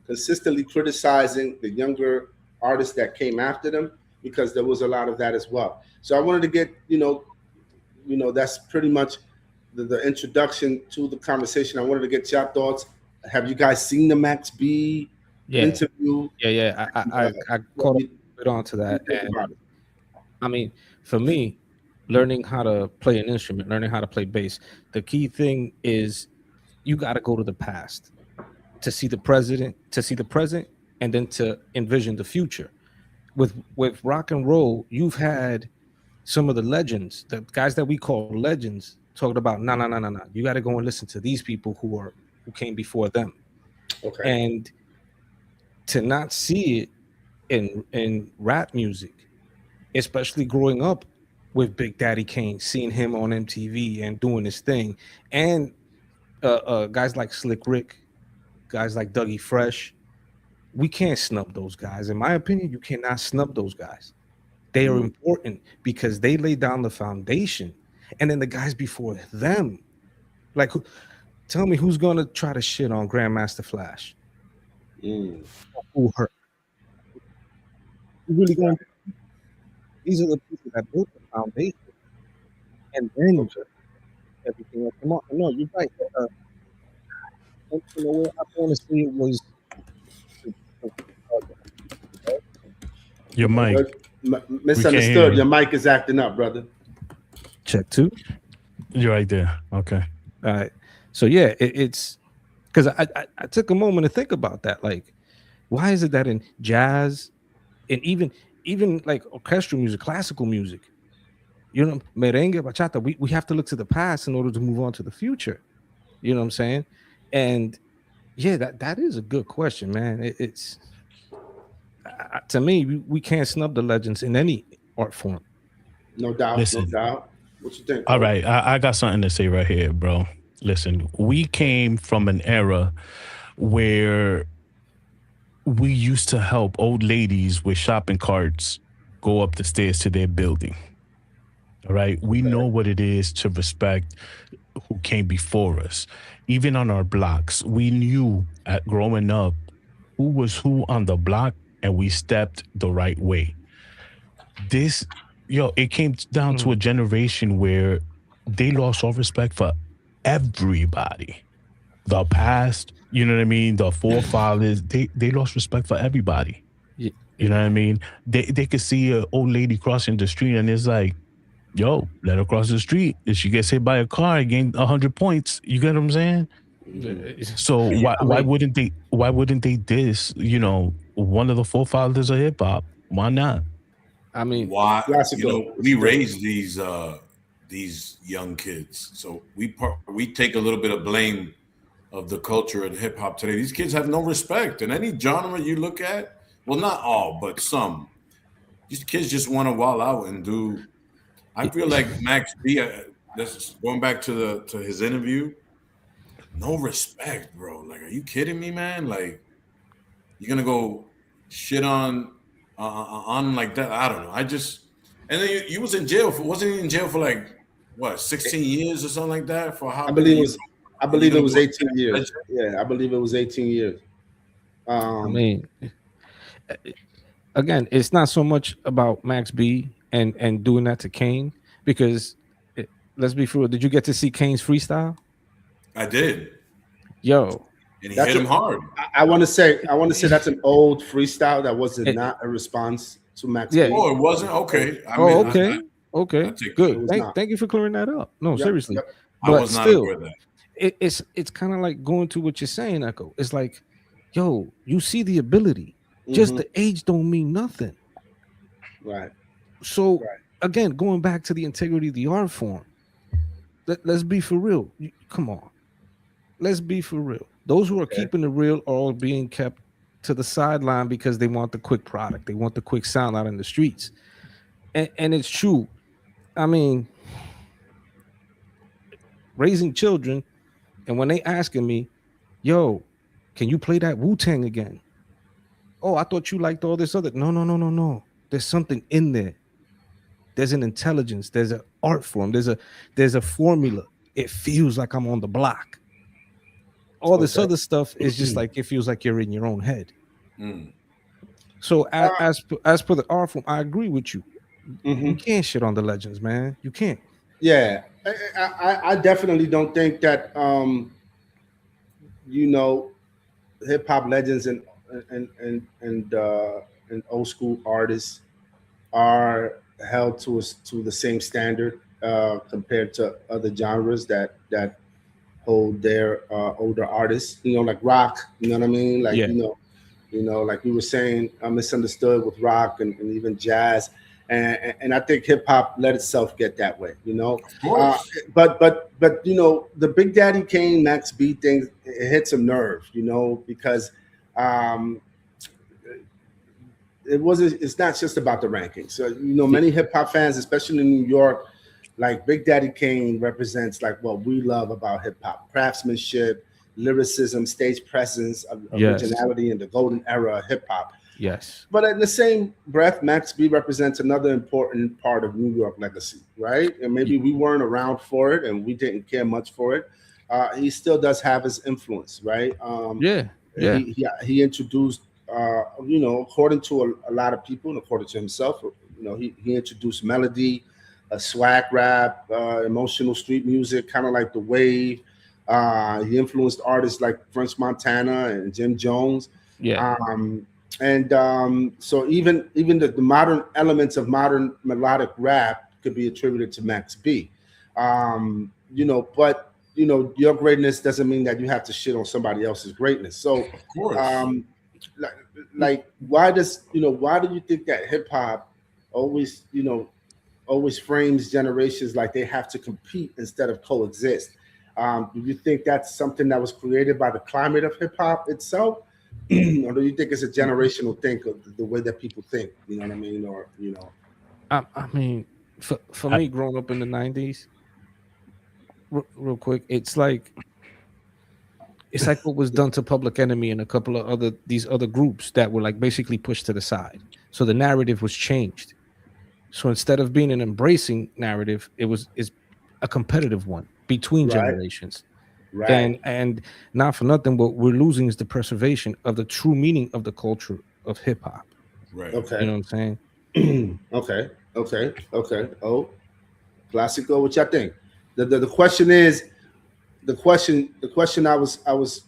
Consistently criticizing the younger artists that came after them, because there was a lot of that as well. So I wanted to get, that's pretty much the introduction to the conversation. I wanted to get your thoughts. Have you guys seen the Max B interview? Yeah. I caught a bit onto that. And I mean, for me, learning how to play an instrument, learning how to play bass, the key thing is you got to go to the past to see the present, and then to envision the future. With rock and roll, you've had some of the legends, the guys that we call legends, talking about no. You got to go and listen to these people who came before them. Okay. And to not see it in rap music, especially growing up with Big Daddy Kane, seeing him on MTV and doing his thing, and guys like Slick Rick, guys like Dougie Fresh, we can't snub those guys. In my opinion, you cannot snub those guys. They are important because they laid down the foundation. And then the guys before them, like, tell me who's going to try to shit on Grandmaster Flash? Who hurt? You really going to? These are the people that built the foundation. And then everything else come on. No, you're right. I honestly, it was. Your mic. Misunderstood. Your mic is acting up, brother. Check 2. You're right there. Okay. All right. So yeah, it's because I took a moment to think about that. Like, why is it that in jazz and even like orchestral music, classical music, merengue, bachata, we have to look to the past in order to move on to the future. You know what I'm saying? And yeah, that is a good question, man. to me, we can't snub the legends in any art form. No doubt. Listen, no doubt. What you think? All right, I got something to say right here, bro. Listen, we came from an era where we used to help old ladies with shopping carts go up the stairs to their building. All right. We know what it is to respect who came before us. Even on our blocks, we knew at growing up who was who on the block, and we stepped the right way. It came down to a generation where they lost all respect for everybody. The past, you know what I mean? The forefathers, they lost respect for everybody. Yeah. You know what I mean? They could see an old lady crossing the street and it's like, yo, let her cross the street. If she gets hit by a car, gain 100 points. You get what I'm saying? So why wouldn't they diss, one of the forefathers of hip hop? Why not? I mean, why? We raise these young kids, so we take a little bit of blame of the culture in hip hop today. These kids have no respect in any genre you look at. Well, not all, but some. These kids just want to wall out and do. I feel like Max B. Going back to his interview. No respect, bro. Like, are you kidding me, man? Like, you're gonna go shit on like that? I don't know. And then you was in jail wasn't he in jail for like what, 16 years or something like that? For how? I believe it was 18 years. Yeah, I believe it was 18 years. I mean, again, it's not so much about Max B and doing that to Kane, because let's be real. Did you get to see Kane's freestyle? I did. Yo, and he hit him hard. I want to say that's an old freestyle that was not a response to Max. Yeah. B. Oh, it wasn't? Okay. Okay. Good. Thank you for clearing that up. No, seriously. Yep. But I was not aware of that. It's kind of like going to what you're saying, Echo. It's like, yo, you see the ability, just the age don't mean nothing. Right. So again, going back to the integrity of the art form, let's be for real. Come on. Let's be for real. Those who are keeping it real are all being kept to the sideline because they want the quick product. They want the quick sound out in the streets. And it's true. I mean, raising children, and when they asking me, yo, can you play that Wu-Tang again? Oh, I thought you liked all this other. No. There's something in there. There's an intelligence. There's an art form. There's a formula. It feels like I'm on the block. All this other stuff is just like, it feels like you're in your own head. So as per the art form, I agree with you. You can't shit on the legends, man. You can't. Yeah, I definitely don't think that hip hop legends and old school artists are held to the same standard compared to other genres that hold their older artists, like rock, you know what I mean? Like, like we were saying, misunderstood with rock and even jazz. And I think hip hop let itself get that way, but the Big Daddy Kane, Max B thing, it hits a nerve, because it's not just about the rankings. So, many hip hop fans, especially in New York, like Big Daddy Kane represents like what we love about hip hop: craftsmanship, lyricism, stage presence, originality, and the golden era of hip hop. Yes. But in the same breath, Max B represents another important part of New York legacy, right? And maybe we weren't around for it and we didn't care much for it. He still does have his influence, right? He introduced, according to a lot of people and according to himself, he introduced melody, swag rap, emotional street music, kind of like the wave. He influenced artists like French Montana and Jim Jones. So even the modern elements of modern melodic rap could be attributed to Max B. But your greatness doesn't mean that you have to shit on somebody else's greatness. So, of course. Why do you think that hip hop always frames generations like they have to compete instead of coexist? Do you think that's something that was created by the climate of hip hop itself? Or do you think it's a generational thing of the way that people think? You know what I mean? Or I mean, for me, growing up in the 90s, real quick, it's like what was done to Public Enemy and a couple of these other groups that were like basically pushed to the side. So the narrative was changed. So instead of being an embracing narrative, it's a competitive one between generations. Right. And not for nothing, what we're losing is the preservation of the true meaning of the culture of hip hop. Right. Okay. You know what I'm saying? Okay. Oh, Classico, what y'all think? The question is, the question I was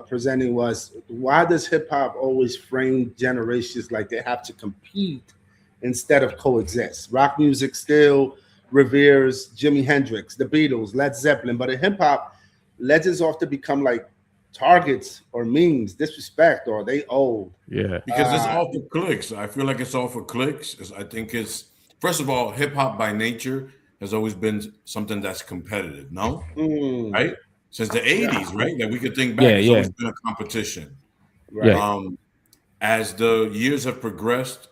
presenting was, why does hip hop always frame generations like they have to compete instead of coexist? Rock music still reveres Jimi Hendrix, the Beatles, Led Zeppelin, but in hip hop, legends often become like targets or memes, disrespect, or they old. Yeah, because it's all for clicks. I feel like it's all for clicks. I think it's, first of all, hip hop by nature has always been something that's competitive. No, right? Since the 80s, right? That we could think back, it's always been a competition. Right. As the years have progressed,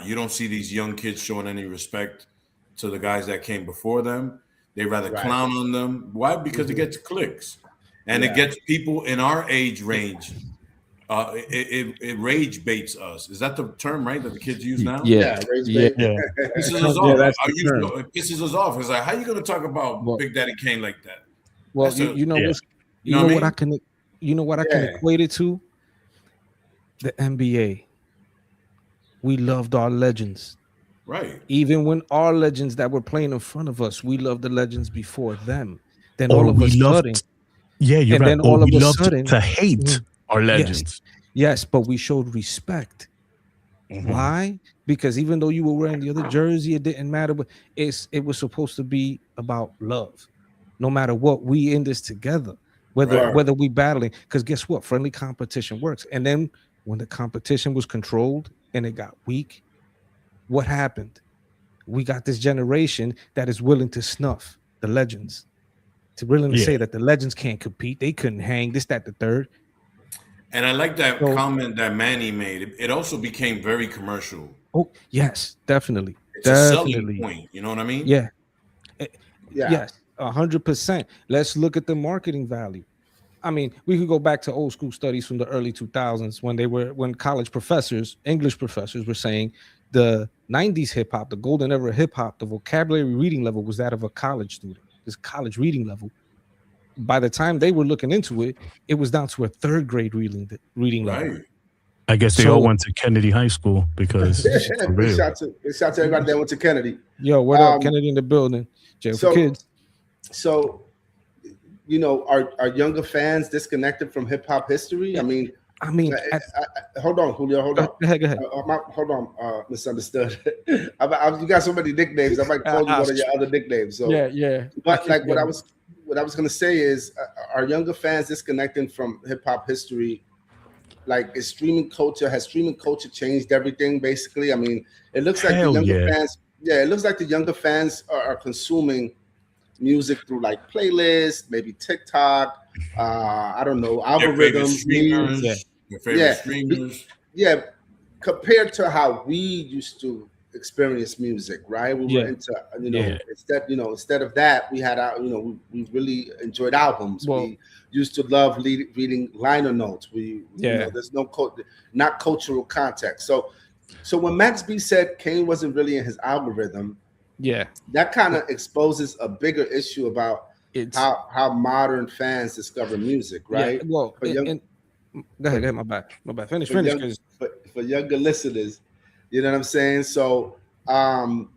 you don't see these young kids showing any respect to the guys that came before them. They rather clown on them. Why? Because it gets clicks, and it gets people in our age range. It rage baits us. Is that the term, right, that the kids use now? Rage bait. It pisses us off. It pisses us off. It's like, how are you going to talk about Big Daddy Kane like that? Well, you know what I can equate it to? The NBA. We loved our legends. Right. Even when our legends that were playing in front of us, we loved the legends before them. Then all of a sudden, you're right. Then all of a sudden, to hate our legends. Yes, but we showed respect. Why? Because even though you were wearing the other jersey, it didn't matter. But it was supposed to be about love. No matter what, we in this together. Whether we battling, because guess what? Friendly competition works. And then when the competition was controlled and it got weak, what happened? We got this generation that is willing to snuff the legends, to say that the legends can't compete. They couldn't hang this, that, the third. And I like that comment that Manny made. It also became very commercial. Oh, yes, definitely. It's a selling point. You know what I mean? Yeah. Yes, 100%. Let's look at the marketing value. I mean, we could go back to old school studies from the early 2000s when college professors, English professors, were saying the 90s hip hop, the golden era hip hop, the vocabulary reading level was that of a college student. This college reading level. By the time they were looking into it, it was down to a third grade reading level. I guess they all went to Kennedy High School because shout to everybody that went to Kennedy. Yo, what up, Kennedy in the building? Jail for kids. So, are younger fans disconnected from hip hop history? I mean, hold on, Julio. Hold on. Go ahead. Hold on, Misunderstood. You got so many nicknames. I might call you one of your other nicknames. So yeah. But like what I was gonna say is, are younger fans disconnecting from hip hop history? Like, has streaming culture changed everything? Basically, I mean, it looks like the younger fans. Yeah, it looks like the younger fans are consuming music through like playlists, maybe TikTok. I don't know, algorithms. Your favorite streamers. Yeah, compared to how we used to experience music, right? We were into, instead of that, we had we really enjoyed albums. We used to love reading liner notes. There's not cultural context. So when Max B said Kane wasn't really in his algorithm, that kind of exposes a bigger issue about how modern fans discover music, right? Yeah, well, go ahead, my bad. Finish. For younger listeners, you know what I'm saying? So, I want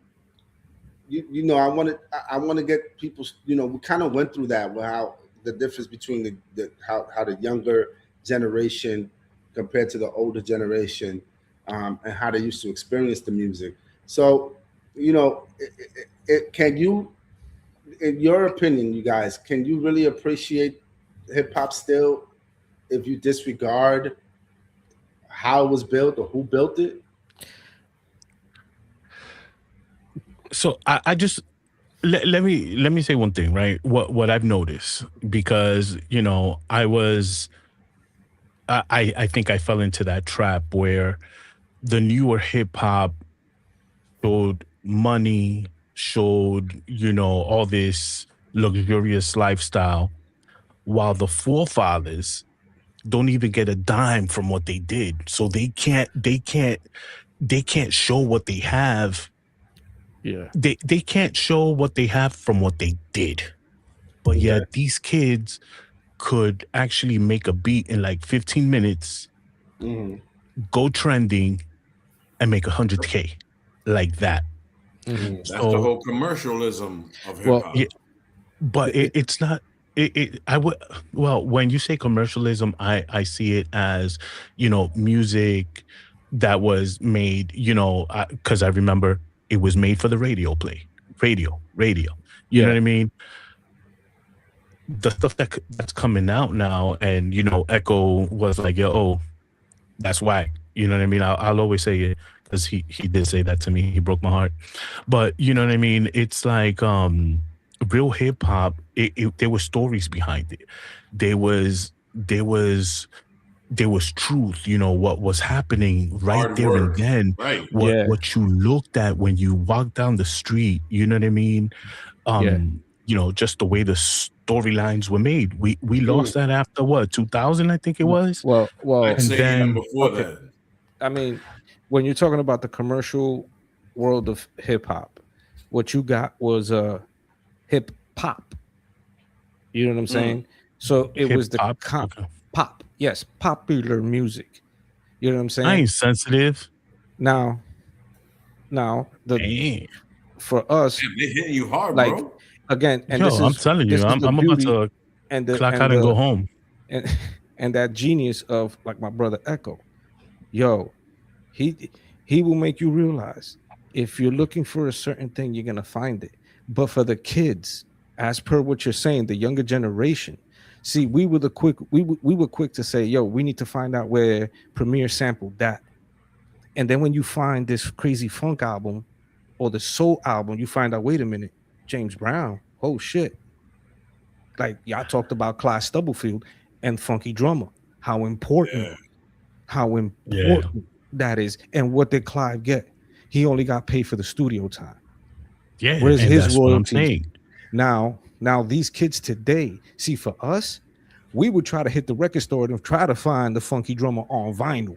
to get people. We kind of went through that. How the difference between how the younger generation compared to the older generation, and how they used to experience the music. So, can you, in your opinion, you guys, can you really appreciate hip hop still if you disregard how it was built or who built it? So I just let me say one thing, right? What I've noticed, because I was I think I fell into that trap where the newer hip hop showed money, showed, all this luxurious lifestyle, while the forefathers don't even get a dime from what they did. So they can't show what they have. Yeah. They can't show what they have from what they did. But yet these kids could actually make a beat in like 15 minutes, go trending, and make 100K like that. That's the whole commercialism of hip hop. Yeah, but it's not. When you say commercialism, I see it as, music that was made, because I remember it was made for the radio. You know what I mean? The stuff that's coming out now, and Echo was like, "Yo, that's whack." You know what I mean? I'll always say it because he did say that to me. He broke my heart, but you know what I mean? It's like real hip hop. There were stories behind it. There was truth. What was happening right Hard there work. and then. Right. What you looked at when you walked down the street. You know what I mean? Just the way the storylines were made. We lost that after what, 2000, I think it was. Well, I'd say even before that. I mean, when you're talking about the commercial world of hip hop, what you got was hip pop. You know what I'm saying? So it was the pop. Yes, popular music. You know what I'm saying? I ain't sensitive. Now for us, they hitting you hard, like, bro. Again, and I'm telling you, I'm about to clock out and go home. And that genius of, like, my brother Echo, he will make you realize if you're looking for a certain thing, you're gonna find it. But for the kids, as per what you're saying, the younger generation, see, we were quick to say, we need to find out where Premier sampled that. And then when you find this crazy funk album or the soul album, you find out, wait a minute, James Brown, oh shit. Like, y'all talked about Clyde Stubblefield and Funky Drummer, how important that is. And what did Clive get? He only got paid for the studio time. Yeah, where's and his that's royalties? what I'm saying. Now these kids today, see, for us, we would try to hit the record store and try to find the Funky Drummer on vinyl.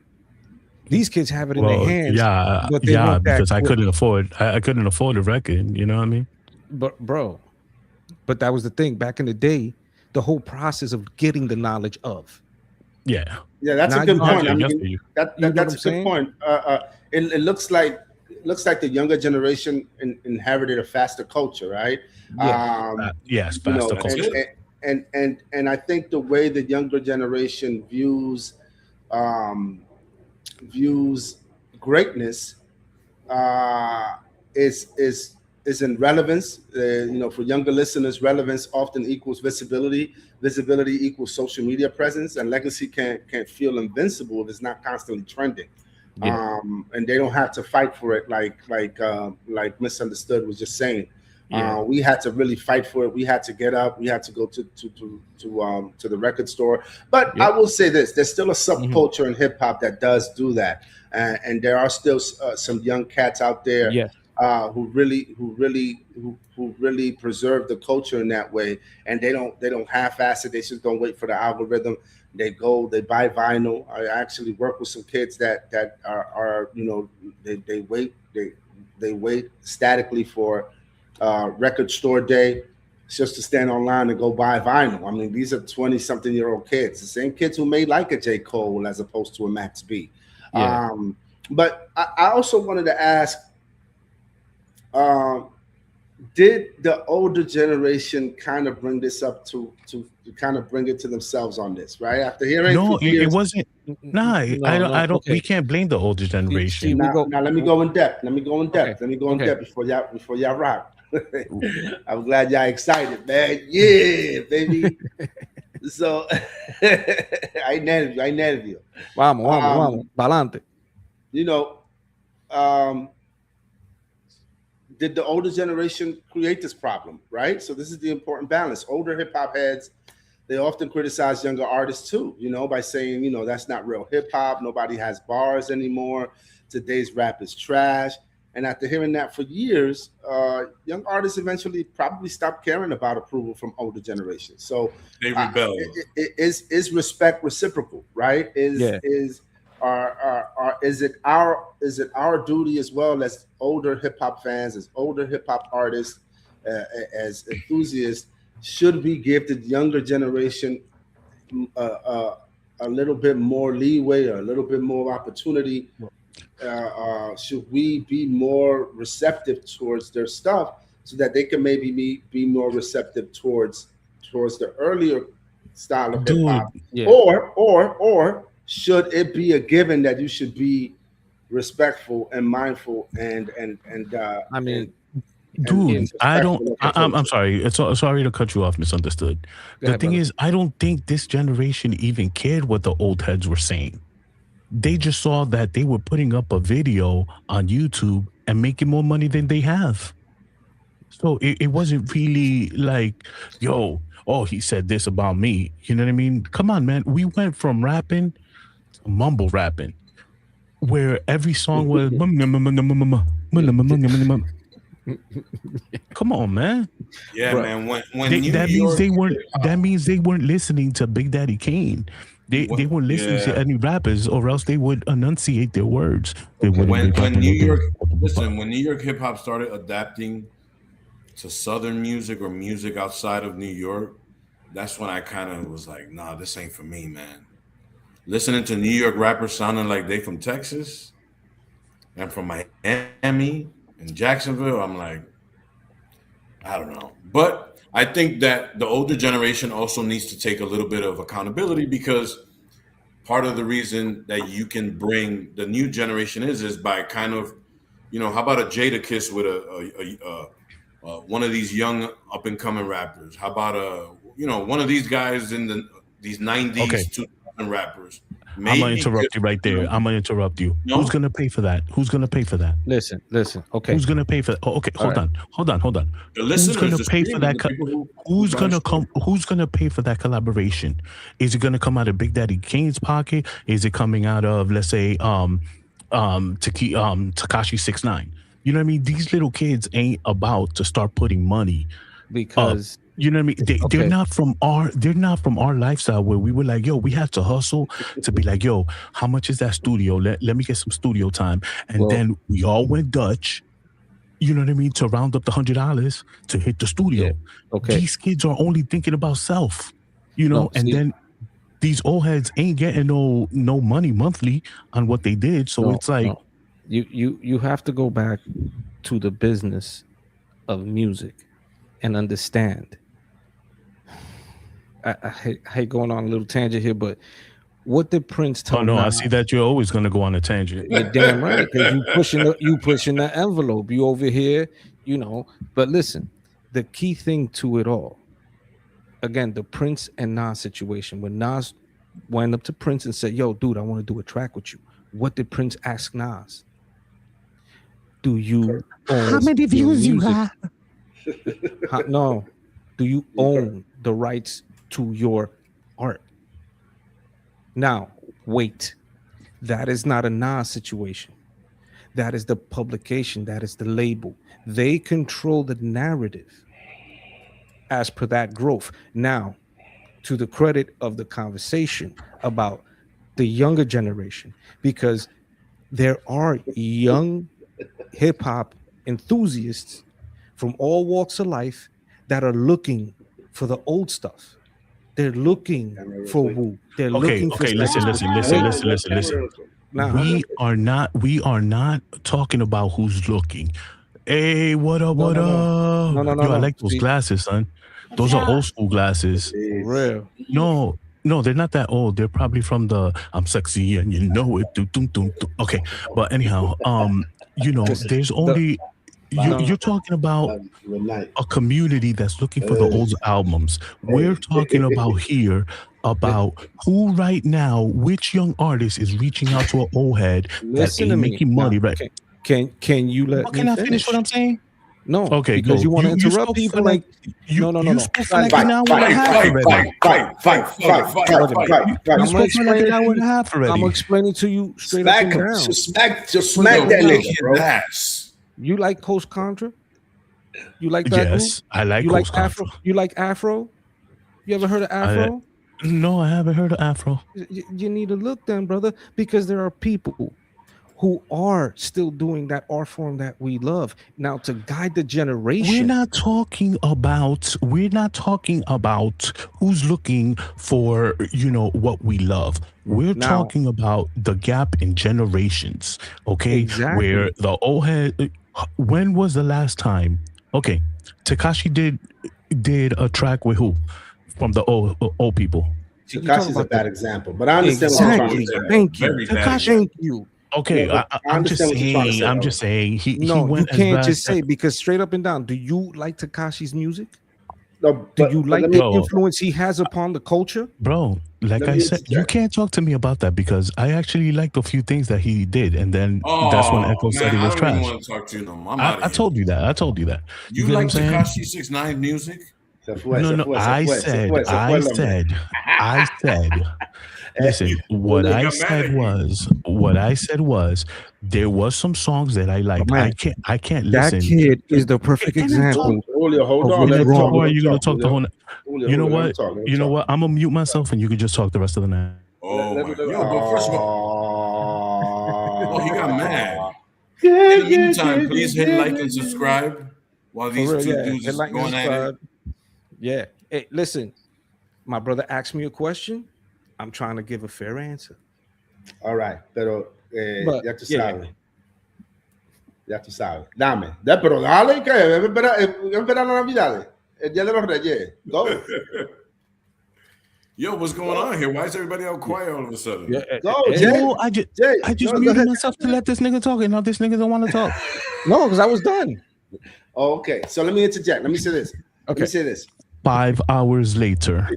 These kids have it in their hands. But because I couldn't afford a record. You know what I mean? But that was the thing back in the day. The whole process of getting the knowledge of. Yeah, that's a good point. I mean, that's a good point. It looks like the younger generation inherited a faster culture, right? Yes, faster culture. And I think the way the younger generation views greatness is in relevance. For younger listeners, relevance often equals visibility. Visibility equals social media presence, and legacy can't feel invincible if it's not constantly trending. Yeah. And they don't have to fight for it like Misunderstood was just saying. Yeah. We had to really fight for it. We had to get up. We had to go to the record store. But I will say this: there's still a subculture in hip hop that does do that, and there are still some young cats out there who really preserve the culture in that way. And they don't half-ass it. They just don't wait for the algorithm. They buy vinyl. I actually work with some kids that are they wait statically for record store day just to stand online and go buy vinyl. I mean, these are 20-something-year-old kids, the same kids who may like a J. Cole as opposed to a Max B. Yeah. But I also wanted to ask, did the older generation kind of bring this up to kind of bring it to themselves on this, right? After hearing it wasn't. I don't. Okay. We can't blame the older generation. Now let me go in depth. Let me go in depth before y'all rock. I'm glad y'all excited, man. Yeah, baby. So I nervio. Vamos, pa'lante. Did the older generation create this problem, right? So this is the important balance. Older hip hop heads, they often criticize younger artists too, by saying, that's not real hip hop. Nobody has bars anymore. Today's rap is trash. And after hearing that for years, young artists eventually probably stopped caring about approval from older generations. So they rebel. Is respect reciprocal, right? Is it our duty as well as older hip hop fans, as older hip hop artists, as enthusiasts? Should we give the younger generation a little bit more leeway, or a little bit more opportunity? Should we be more receptive towards their stuff so that they can maybe be more receptive towards the earlier style of hip hop? Yeah. Or should it be a given that you should be respectful and mindful and dude, I'm sorry. Sorry to cut you off, Misunderstood. The thing is, I don't think this generation even cared what the old heads were saying. They just saw that they were putting up a video on YouTube and making more money than they have. So it wasn't really like, he said this about me. You know what I mean? Come on, man. We went from rapping to mumble rapping, where every song was come on, man. Yeah, bro. Man. When that means they weren't listening to Big Daddy Kane. They weren't listening to any rappers, or else they would enunciate their words. When New York hip hop started adapting to Southern music or music outside of New York, that's when I kind of was like, nah, this ain't for me, man. Listening to New York rappers sounding like they from Texas and from Miami and Jacksonville, I'm like, I don't know. But I think that the older generation also needs to take a little bit of accountability, because part of the reason that you can bring the new generation is by kind of, how about a Jadakiss with a one of these young up and coming rappers? How about one of these guys in these 90s 2000 rappers? Maybe I'm gonna interrupt you right there. I'm gonna interrupt you. No? Who's gonna pay for that? Listen. Okay. Who's gonna pay for that? Oh, okay, hold on. The listeners, who's gonna pay for that? Who's gonna pay for that collaboration? Is it gonna come out of Big Daddy Kane's pocket? Is it coming out of, let's say, Tekashi 6ix9ine? You know what I mean? These little kids ain't about to start putting money because. You know what I mean? They're not from our lifestyle where we were like, we have to hustle to be like, how much is that studio? Let me get some studio time. And then we all went Dutch, you know what I mean, to round up the $100 to hit the studio. Yeah. Okay. These kids are only thinking about self, then these old heads ain't getting no money monthly on what they did. So it's like you have to go back to the business of music and understand. I hate going on a little tangent here, but what did Prince tell? Oh no, I see that you're always going to go on a tangent. You're damn right, because you pushing the envelope. You over here, But listen, the key thing to it all, again, the Prince and Nas situation. When Nas went up to Prince and said, "Yo, dude, I want to do a track with you," what did Prince ask Nas? Do you how many views you have? No. Do you own the rights to your art? Now, wait. That is not a Nas situation. That is the publication. That is the label. They control the narrative as per that growth. Now, to the credit of the conversation about the younger generation, because there are young hip-hop enthusiasts from all walks of life that are looking for the old stuff. They're looking for Wu. They're looking for listen. We are not talking about who's looking. Hey, what up? No. I like those glasses, son. Those are old school glasses. Real. No, they're not that old. They're probably from the I'm sexy and you know it. Okay, but anyhow, there's only you're talking about a community that's looking for the old albums. We're talking about here about who right now, which young artist is reaching out to an old head that ain't making money, right? Can you let me finish what I'm saying? No, okay, because go. you want to interrupt people like no. No. You spoke for like an hour and a half already. You spoke for like an hour and a half already. I'm explaining to you straight up and down. Just smack that nigga, bro. You like Coach Contra? You like that group? I like you Coach like Afro. Contra. You like Afro? You ever heard of Afro? No, I haven't heard of Afro. You need to look then, brother, because there are people who are still doing that art form that we love. Now, to guide the generation. We're not talking about who's looking for, what we love. We're talking about the gap in generations, okay? Exactly. Where the old head, when was the last time? Okay, Tekashi did a track with who? From the old people. Tekashi's a bad example, but I understand what you're trying to say. Thank you. Tekashi, thank you. Okay, I'm just saying. He went. You can't just say, because straight up and down. Do you like Tekashi's music? No, do you like the influence he has upon the culture, bro? Like I said, you can't talk to me about that because I actually liked a few things that he did, and then that's when Echo said he was trash. I don't want to talk to you no more. I told you that. You like Tekashi 6ix9ine music? No. I said. Listen, what I said was there was some songs that I liked. I can't listen. That kid is the perfect example. Julio, hold on. Or are you gonna talk the whole? You know what? You know what? I'm gonna mute myself, and you can just talk the rest of the night. Oh my! But first of all, he got mad. In the meantime, please hit like and subscribe while these two dudes is going at it. Yeah. Hey, listen, my brother asked me a question. I'm trying to give a fair answer. All right, pero ya tú sabes. Ya tú sabes. Dame. Pero dale, que espera la Navidad. El día de los Reyes. Go. Yo, what's going on here? Why is everybody all quiet all of a sudden? Go, Jay. I just muted myself to let this nigga talk, and now this nigga don't want to talk. No, because I was done. Oh, okay, so let me interject. Let me say this. Okay. 5 hours later.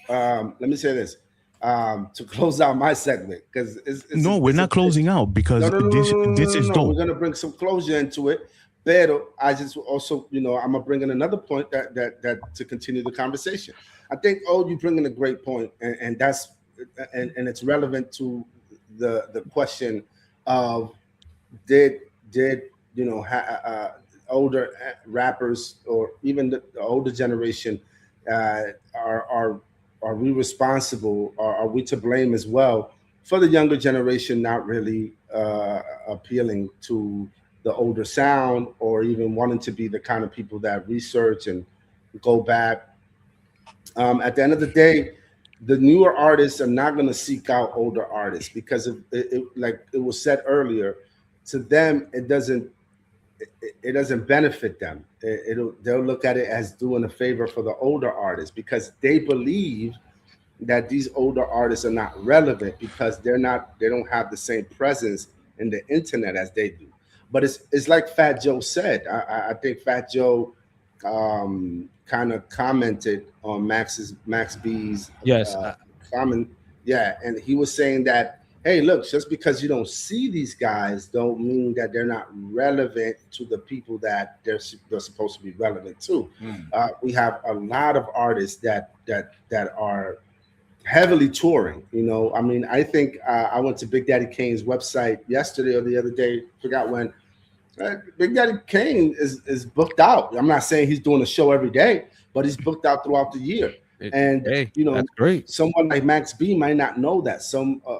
Let me say this. To close out my segment, because we're not closing out because this is dope. We're gonna bring some closure into it. But I just also, I'm gonna bring in another point that to continue the conversation. I think you bring in a great point, and that's and it's relevant to the question of did older rappers or even the older generation are we responsible, or are we to blame as well for the younger generation not really appealing to the older sound, or even wanting to be the kind of people that research and go back? At the end of the day, the newer artists are not going to seek out older artists because like it was said earlier, to them it doesn't benefit them. They'll look at it as doing a favor for the older artists because they believe that these older artists are not relevant because they don't have the same presence in the internet as they do. But it's like Fat Joe said. I think Fat Joe kind of commented on Max B's comment. Yeah, and he was saying that, hey, look, just because you don't see these guys don't mean that they're not relevant to the people that they're supposed to be relevant to. We have a lot of artists that are heavily touring. I mean, I think I went to Big Daddy Kane's website yesterday or the other day, forgot when. Big Daddy Kane is booked out. I'm not saying he's doing a show every day, but he's booked out throughout the year. That's great. Someone like Max B might not know that.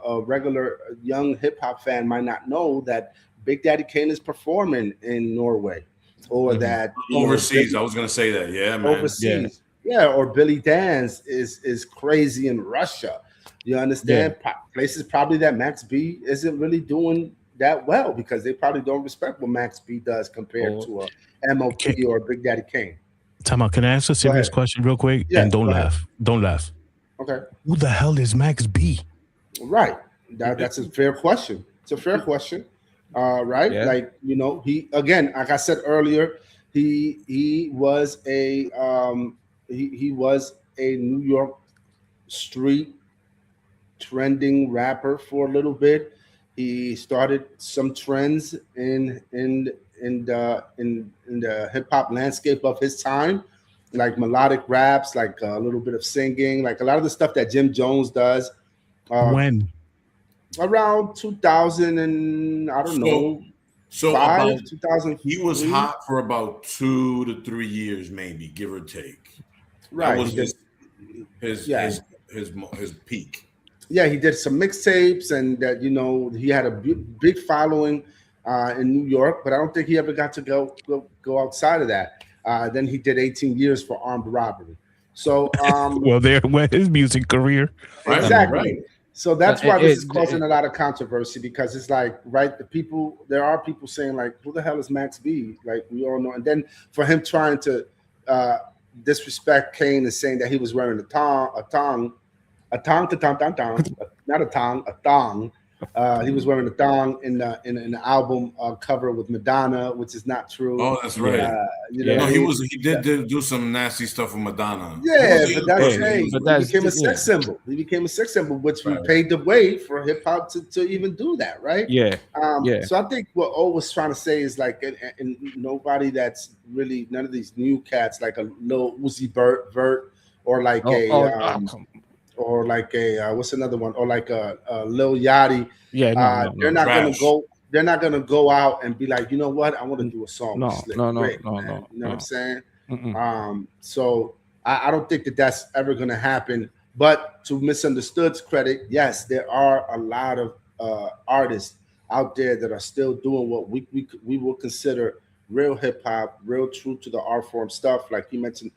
A regular young hip hop fan might not know that Big Daddy Kane is performing in Norway, or that overseas. I was gonna say that, yeah, man. Overseas, yeah. Or Billy Danze is crazy in Russia. You understand? Yeah. Places probably that Max B isn't really doing that well because they probably don't respect what Max B does compared to a MOP or a Big Daddy Kane. Time out. Can I ask a serious question real quick? Yeah, and don't laugh. Don't laugh. Okay. Who the hell is Max B? Right. That's a fair question. It's a fair question. Right. Yeah. Like, he, again, like I said earlier, he was a he was a New York street trending rapper for a little bit. He started some trends in in the hip hop landscape of his time, like melodic raps, like a little bit of singing, like a lot of the stuff that Jim Jones does. When? Around 2000 and I don't know. So 2000. He was hot for about 2 to 3 years, maybe, give or take. Right. That was his peak. Yeah, he did some mixtapes, and that he had a big following in New York, but I don't think he ever got to go outside of that. Then he did 18 years for armed robbery. So, well, there went his music career. Exactly. Right. So that's why this is causing a lot of controversy, because it's like, right, there are people saying like, who the hell is Max B? Like, we all know. And then for him trying to disrespect Kane and saying that he was wearing a thong. He was wearing a thong in the album cover with Madonna, which is not true. Oh, that's right. He did do some nasty stuff with Madonna. Yeah, but that's he became a sex symbol. He became a sex symbol, which we paved the way for hip hop to even do that, right? Yeah. So I think what O was trying to say is like, and nobody that's really, none of these new cats like a Lil Uzi Vert or like or like a what's another one, or like a Lil Yachty. Yeah, they're not gonna go. They're not gonna go out and be like, you know what, I want to do a song. No. You know what I'm saying? So I don't think that's ever gonna happen. But to Misunderstood's credit, yes, there are a lot of artists out there that are still doing what we will consider real hip hop, real true to the art form stuff. Like you mentioned,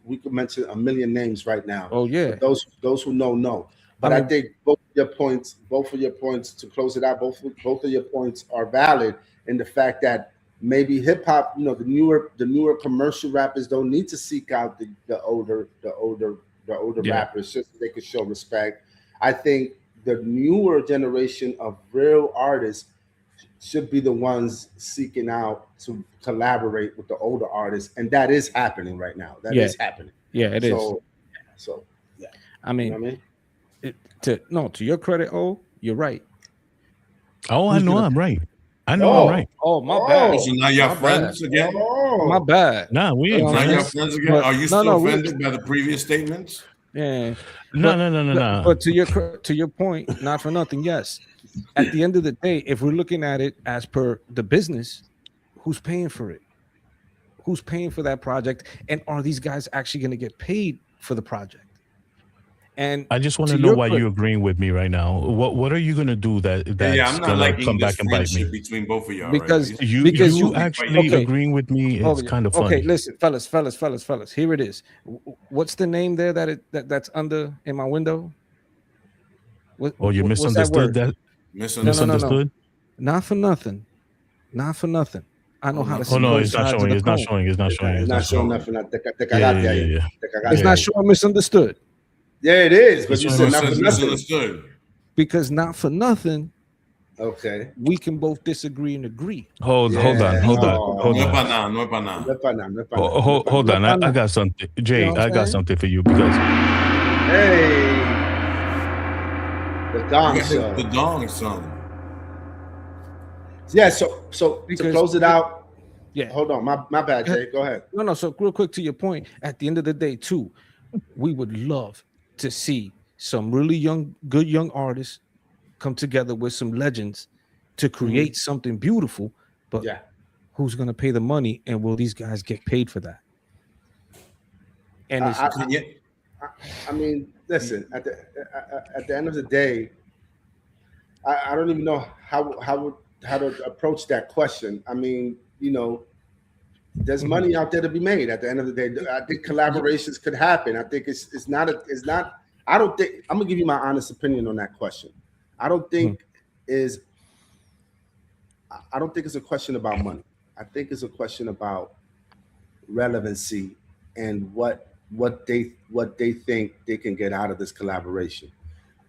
we could mention a million names right now. Oh yeah. But those who know. But I think both of your points to close it out, both of your points are valid in the fact that maybe hip hop, the newer commercial rappers don't need to seek out the older rappers just so they can show respect. I think the newer generation of real artists should be the ones seeking out to collaborate with the older artists, and that is happening right now. That is happening. Yeah, it is. So yeah. I mean, to your credit, you're right. Oh, I know I'm right. I'm right. Oh, my bad. So now y'all friends again? Oh, my bad. Nah, we ain't now y'all friends. friends again? Are you still offended by the previous statements? Yeah. No. But to your point, not for nothing, yes. At the end of the day, if we're looking at it as per the business, who's paying for it? Who's paying for that project? And are these guys actually going to get paid for the project? And I just want to know why you're agreeing with me right now. What are you going to do that's I'm not going to come back and bite me? Between both of y'all, because right? you actually agreeing with me is kind of funny. Okay, listen, fellas. Here it is. What's the name there that's under in my window? You misunderstood that? Misunderstood? No. Not for nothing. I know how to see. Oh no, it's not showing. It's not showing. It's not showing. It's not showing nothing. Yeah. It's not showing misunderstood. Yeah, it is. But you said not for nothing. Because not for nothing. Okay. We can both disagree and agree. Hold on. Hold on. I got something. Jay, I got something for you because. Hey. The Dong Song. Yeah, so to close it out. Yeah. Hold on. My bad, Jay. Go ahead. No. So real quick to your point, at the end of the day, too, we would love to see some really good young artists come together with some legends to create something beautiful. But who's going to pay the money, and will these guys get paid for that? And I mean, listen. At the end of the day, I don't even know how to approach that question. I mean, there's money out there to be made. At the end of the day, I think collaborations could happen. I think it's not. I don't think. I'm gonna give you my honest opinion on that question. I don't think it's a question about money. I think it's a question about relevancy and what they think they can get out of this collaboration.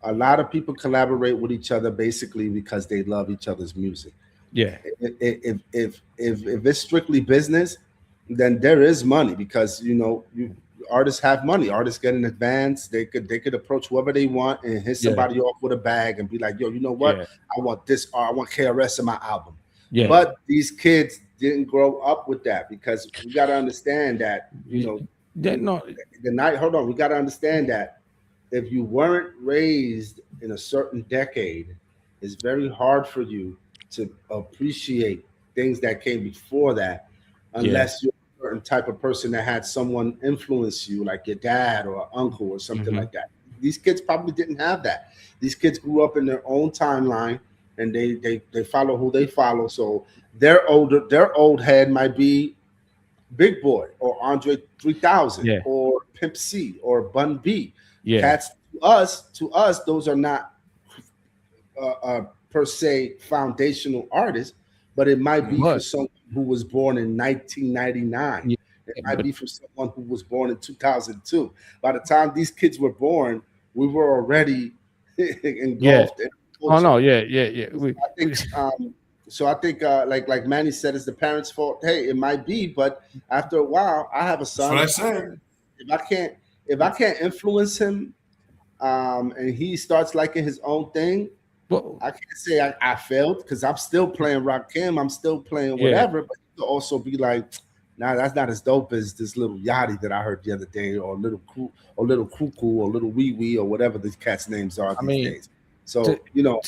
A lot of people collaborate with each other basically because they love each other's music. Yeah. If it's strictly business, then there is money because artists have money. Artists get an advance. They could approach whoever they want and hit somebody off with a bag and be like, yo, you know what? I want this, or I want KRS in my album. Yeah. But these kids didn't grow up with that, because we got to understand that, we got to understand that if you weren't raised in a certain decade, it's very hard for you to appreciate things that came before that, unless you're a certain type of person that had someone influence you, like your dad or uncle or something like that. These kids probably didn't have that. These kids grew up in their own timeline, and they follow who they follow. So their old head might be Big Boy or Andre 3000 or Pimp C or Bun B. Cats to us, those are not per se foundational artists, but it might be for someone who was born in 1999. It might be for someone who was born in 2002. By the time these kids were born, we were already engulfed in culture. So I think, like Manny said, it's the parents' fault. Hey, it might be, but after a while, I have a son. That's what I said. If I can't influence him, and he starts liking his own thing, I can't say I failed, because I'm still playing Rakim, I'm still playing whatever. But you could also be like, nah, that's not as dope as this little Yachty that I heard the other day, or little Cuckoo, or little Wee Wee, or whatever these cats' names are these days. So go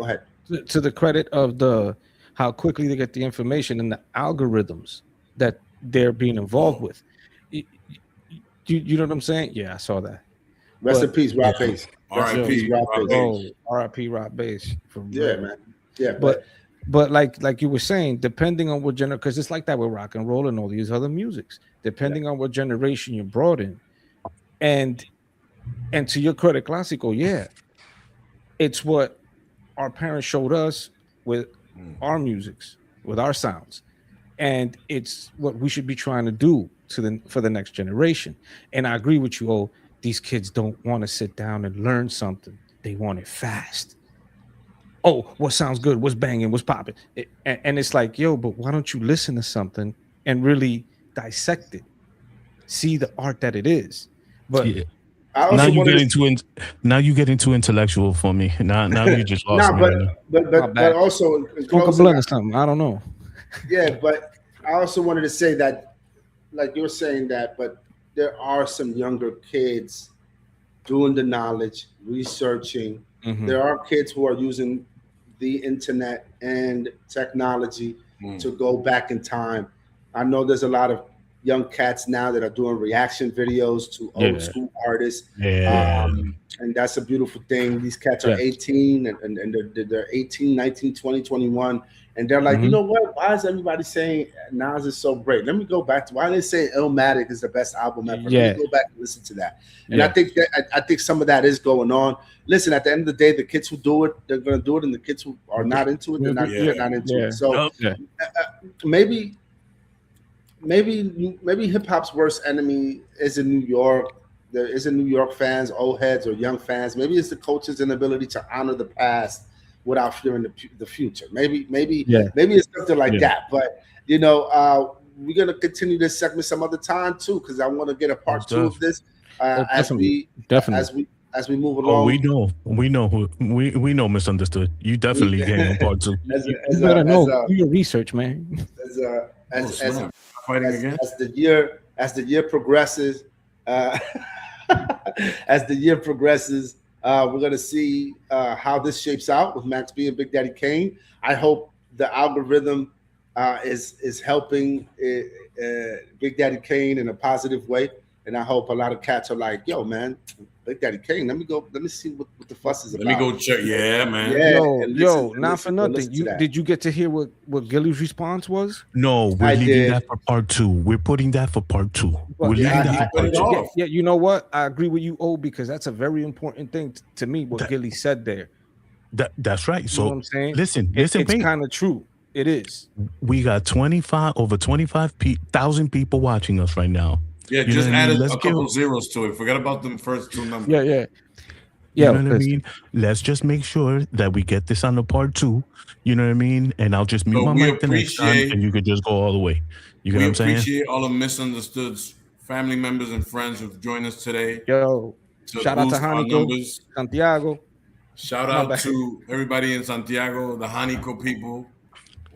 ahead. To the credit of how quickly they get the information and the algorithms that they're being involved with. You know what I'm saying? Yeah, I saw that. Rest in peace, Rob Bass. R.I.P. R.I.P. Rob Bass. Man. Yeah, but like you were saying, depending on what because it's like that with rock and roll and all these other musics. Depending on what generation you're brought in, and to your credit, Classico, it's what our parents showed us with our musics, with our sounds, and it's what we should be trying to do for the next generation. And I agree with you. These kids don't want to sit down and learn something; they want it fast. Oh, what sounds good? What's banging? What's popping? And it's like, but why don't you listen to something and dissect it, see the art that it is? But now you get into intellectual for me. Now you just lost me. But also, something. I don't know. Yeah, but I also wanted to say that, like you're saying that, but there are some younger kids doing the knowledge, researching. There are kids who are using the internet and technology to go back in time. I know there's a lot of young cats now that are doing reaction videos to old school artists. And that's a beautiful thing. These cats are 18 and they're 18, 19, 20, 21. And they're like, you know what? Why is everybody saying Nas is so great? Let me go back to why they say Illmatic is the best album ever. Let me go back and listen to that. And I think some of that is going on. Listen, at the end of the day, the kids who do it, they're going to do it, and the kids who are not into it, they're not into it. So maybe hip hop's worst enemy is in New York. There isn't New York fans, old heads, or young fans. Maybe it's the culture's inability to honor the past without fearing the future. Maybe it's something like that. But we're gonna continue this segment some other time too, because I want to get a part 2 of this as we move along. We know Misunderstood. You definitely getting part 2. You better know. Do your research, man. As the year progresses, we're gonna see how this shapes out with Max B and Big Daddy Kane. I hope the algorithm is helping Big Daddy Kane in a positive way, and I hope a lot of cats are like, "Yo, man, Big Daddy Kane, let me see what the fuss is about." Let me go check. Yeah, man. Yo, not for nothing. Did you get to hear what Gilly's response was? No, we're leaving that for part 2. We're putting that for part 2. We're leaving that for part 2. Yeah, you know what? I agree with you, because that's a very important thing to me. What Gilly said there. That's right. So you know what I'm saying? Listen, it's kind of true. It is. We got over 25,000 people watching us right now. Yeah, just added a couple zeros to it. Forget about them first 2 numbers. Yeah. You know what I mean? Let's just make sure that we get this on the part 2. You know what I mean? And I'll just mute my mic the next time, and you could just go all the way. You know what I'm saying? We appreciate all of Misunderstood's family members and friends who've joined us today. Shout out to Hanico, Santiago. Shout out to everybody in Santiago, the Hanico people.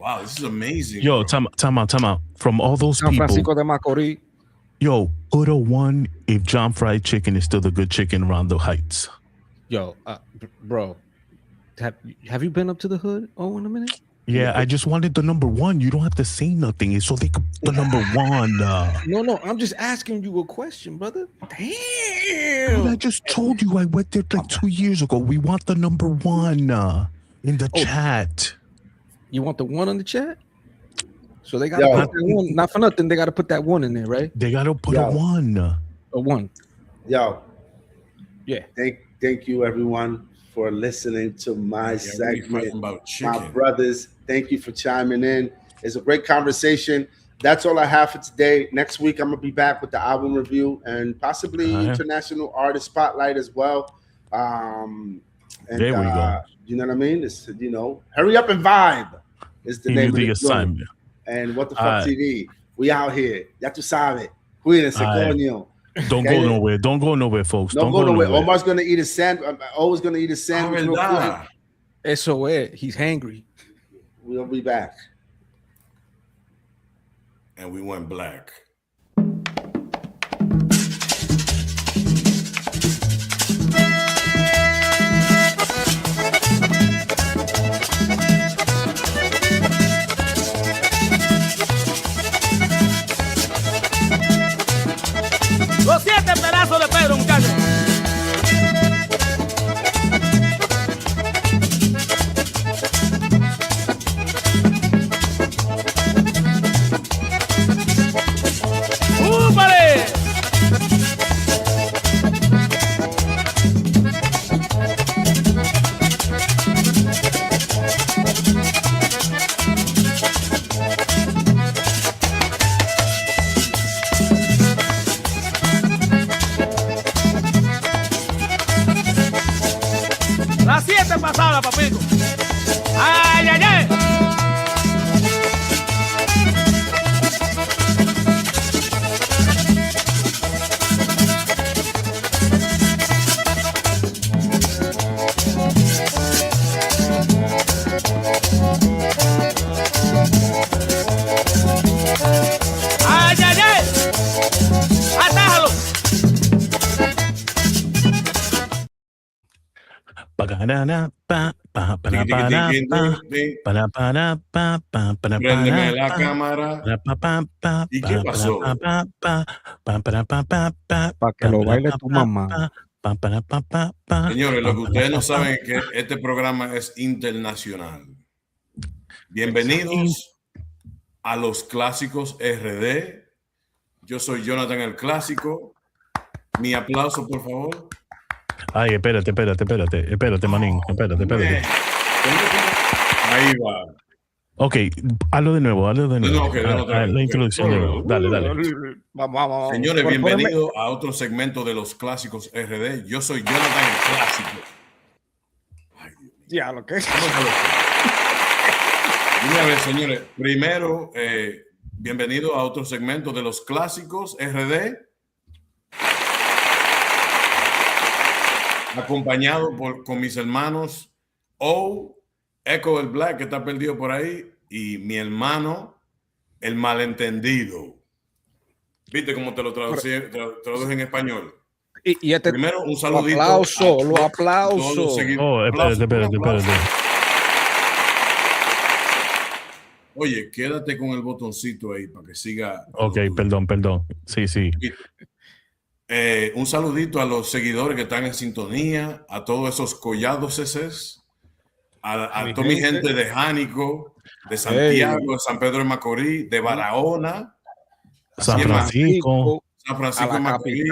Wow, this is amazing. Yo, time out. From all those San people, Francisco de Macorís. Yo, put a 1 if John Fried Chicken is still the good chicken around the Heights. Yo, bro, have you been up to the hood? Oh, in a minute. Yeah, I just wanted the number 1. You don't have to say nothing. It's so they could the number 1. No, I'm just asking you a question, brother. Damn. But I just told you I went there like 2 years ago. We want the number 1 in the chat. You want the 1 on the chat? So they got to put that 1. Not for nothing, they got to put that 1 in there, right? They got to put a 1. A 1. Yo. Yeah. Thank you, everyone, for listening to my segment. My brothers, thank you for chiming in. It's a great conversation. That's all I have for today. Next week, I'm going to be back with the album review and possibly international artist spotlight as well. And, there we go. You know what I mean? It's, hurry up and vibe is the name of the assignment. And What the Fuck TV. We out here. Ya tú sabes. Cuídense, coño. Don't go nowhere. Don't go nowhere, folks. Don't go nowhere. Omar's going to eat a sandwich. I'm always going to eat a sandwich real quick. Eso es. He's hangry. We'll be back. And we went black. Los 7 pedazos de Pedro, muchachos. ¡Úpale! Las 7 pasadas, papito. ¡Ay, ay, ay! ¡Ay, ay, ay! ¡Atájalo! Préndeme la cámara. ¿Y qué pasó? Para que lo baile tu mamá. Señores, lo que ustedes no saben es que este programa es internacional. Bienvenidos a los Clásicos RD. Yo soy Jonathan el Clásico. Mi aplauso, por favor. Ay, espérate, manín. Espérate. Ahí va. Ok, hazlo de nuevo. No, okay, la introducción de nuevo. Dale. Vamos. Señores, bienvenidos a otro segmento de los Clásicos RD. Yo soy Jonathan el Clásico. Ay, Ya, lo que es. Una vez, señores, primero, bienvenido a otro segmento de los Clásicos RD. Acompañado con mis hermanos Echo el Black, que está perdido por ahí, y mi hermano, el Malentendido. ¿Viste cómo te lo traduje en español? Y este, primero, un saludito. Lo aplauso. Espérate. Oye, quédate con el botoncito ahí para que siga. Ok, perdón. Sí. Un saludito a los seguidores que están en sintonía, a todos esos collados a toda mi gente de Jánico, de Santiago, de San Pedro de Macorís, de Barahona, San Francisco de Macorís,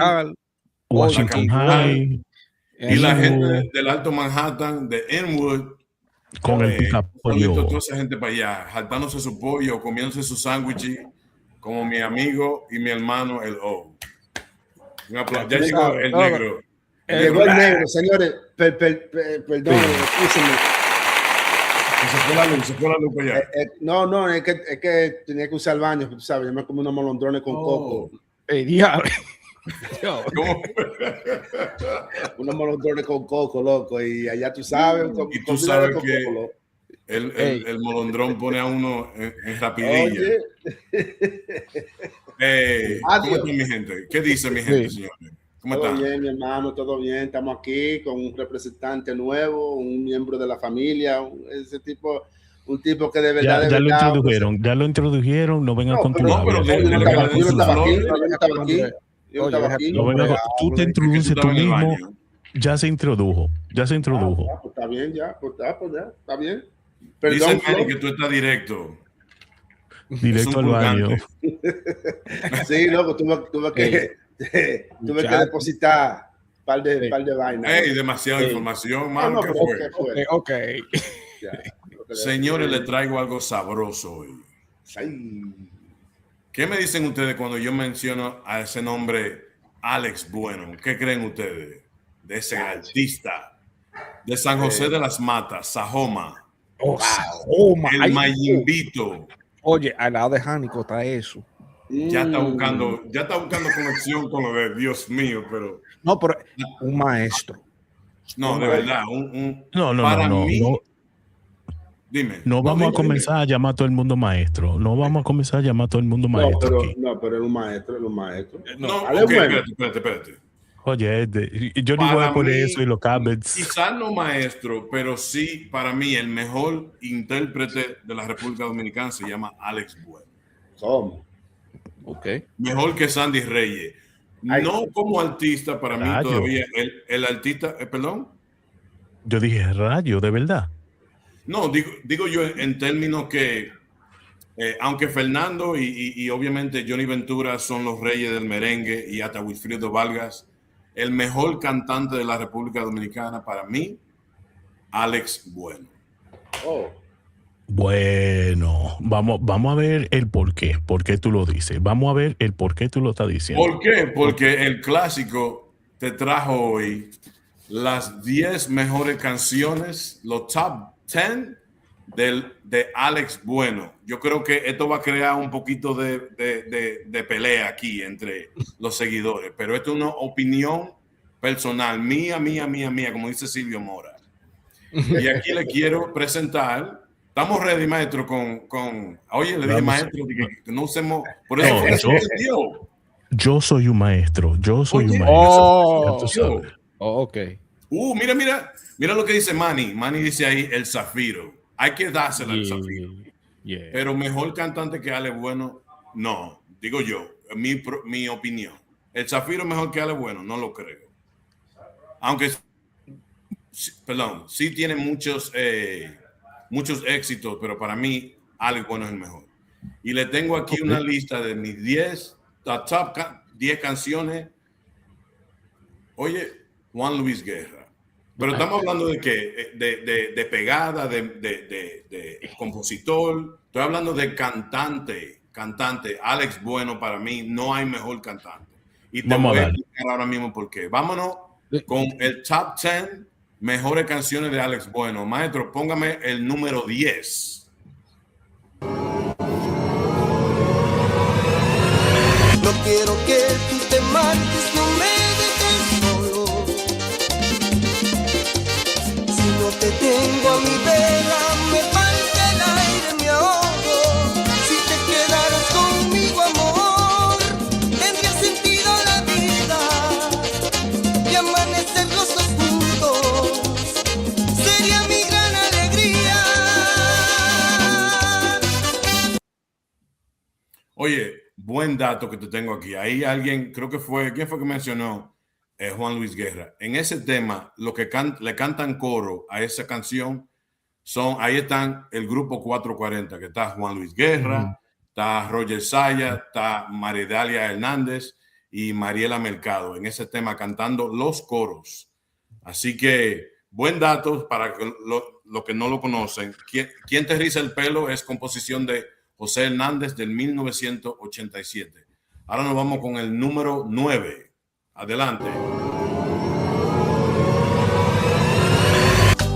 Washington High, y la gente del Alto Manhattan, de Inwood, con el picapollo. Toda esa gente para allá, jaltándose su pollo, comiéndose su sándwich, como mi amigo y mi hermano, el O. Un aplauso. Ya llegó el negro. Llegó el negro, señores. Perdón, escúchenme. Se fue la luz allá. No, es que tenía que usar el baño, tú sabes, yo me comí unos molondrones con coco. Diablo. Unos molondrones con coco, loco, y allá tú sabes. Y tú sabes que el molondrón pone a uno en rapidilla. ¿Cómo está mi gente? ¿Qué dice mi gente, señores? ¿Cómo todo están? Bien, mi hermano, todo bien. Estamos aquí con un representante nuevo, un miembro de la familia, un tipo que de verdad. Ya lo introdujeron, no vengan con tu labia. Yo no estaba aquí. Tú te introduces tú mismo. Ya se introdujo. Pues está bien, ya. Está bien. Perdón, dice Manny que tú estás directo. Directo al baño. Sí, loco, tuve que depositar un par de vainas. Demasiada información, mano. Ok. Señores, les traigo algo sabroso hoy. ¿Qué me dicen ustedes cuando yo menciono a ese nombre Alex Bueno? ¿Qué creen ustedes de ese artista de San José de las Matas, Sajoma? Sajoma. El Mayimbito. Oye, al lado de Jánico está eso. Ya está buscando conexión con lo de Dios mío, pero. No, pero un maestro. No, de verdad. No. Dime. No vamos a comenzar a llamar a todo el mundo maestro. Pero es un maestro. Espérate. Oye, yo ni voy a poner eso y los cabets. Quizás no maestro, pero sí, para mí, el mejor intérprete de la República Dominicana se llama Alex Bueno. ¿Cómo? Ok. Mejor que Sandy Reyes. No como artista, para mí todavía. El artista, perdón. Yo dije rayo, de verdad. No, digo yo en términos que, aunque Fernando y obviamente Johnny Ventura son los reyes del merengue y hasta Wilfrido Vargas, el mejor cantante de la República Dominicana para mí, Alex Bueno. Bueno, vamos a ver el por qué. ¿Por qué tú lo dices? Vamos a ver el por qué tú lo estás diciendo. ¿Por qué? Porque el clásico te trajo hoy las 10 mejores canciones, los top 10 de Alex Bueno. Yo creo que esto va a crear un poquito de pelea aquí entre los seguidores, pero esto es una opinión personal, mía, como dice Silvio Mora. Y aquí le quiero presentar. Estamos ready, maestro, oye, le dije maestro, que no usemos, por eso yo soy un maestro, ok. Mira lo que dice Manny. Manny dice ahí el Zafiro. Hay que dársela al Zafiro. Pero mejor cantante que Alex Bueno, no. Digo yo, mi opinión. El Zafiro mejor que Alex Bueno, no lo creo. Aunque, sí tiene muchos éxitos, pero para mí Alex Bueno es el mejor. Y le tengo aquí una lista de mis top 10 canciones. Oye, Juan Luis Guerra. Pero estamos hablando de qué, de pegada, de compositor. Estoy hablando de cantante. Alex Bueno, para mí no hay mejor cantante. Y te voy a explicar ahora mismo por qué. Vámonos con el top 10 mejores canciones de Alex Bueno. Maestro, póngame el número 10. No quiero que tú te marches, no me dejes solo. Si no te tengo a mi vera, me falta el aire, me ahogo. Si te quedaras conmigo, amor, tendría sentido la vida y amanecer los dos juntos sería mi gran alegría. Oye, buen dato que te tengo aquí. Ahí alguien, creo que ¿quién fue que mencionó? Juan Luis Guerra. En ese tema, lo que le cantan coro a esa canción ahí están el grupo 440, que está Juan Luis Guerra, está Roger Saya, está Maridalia Hernández y Mariela Mercado en ese tema cantando los coros. Así que buen dato para los que no lo conocen. ¿Quién te riza el pelo? Es composición de José Hernández del 1987. Ahora nos vamos con el número 9. Adelante.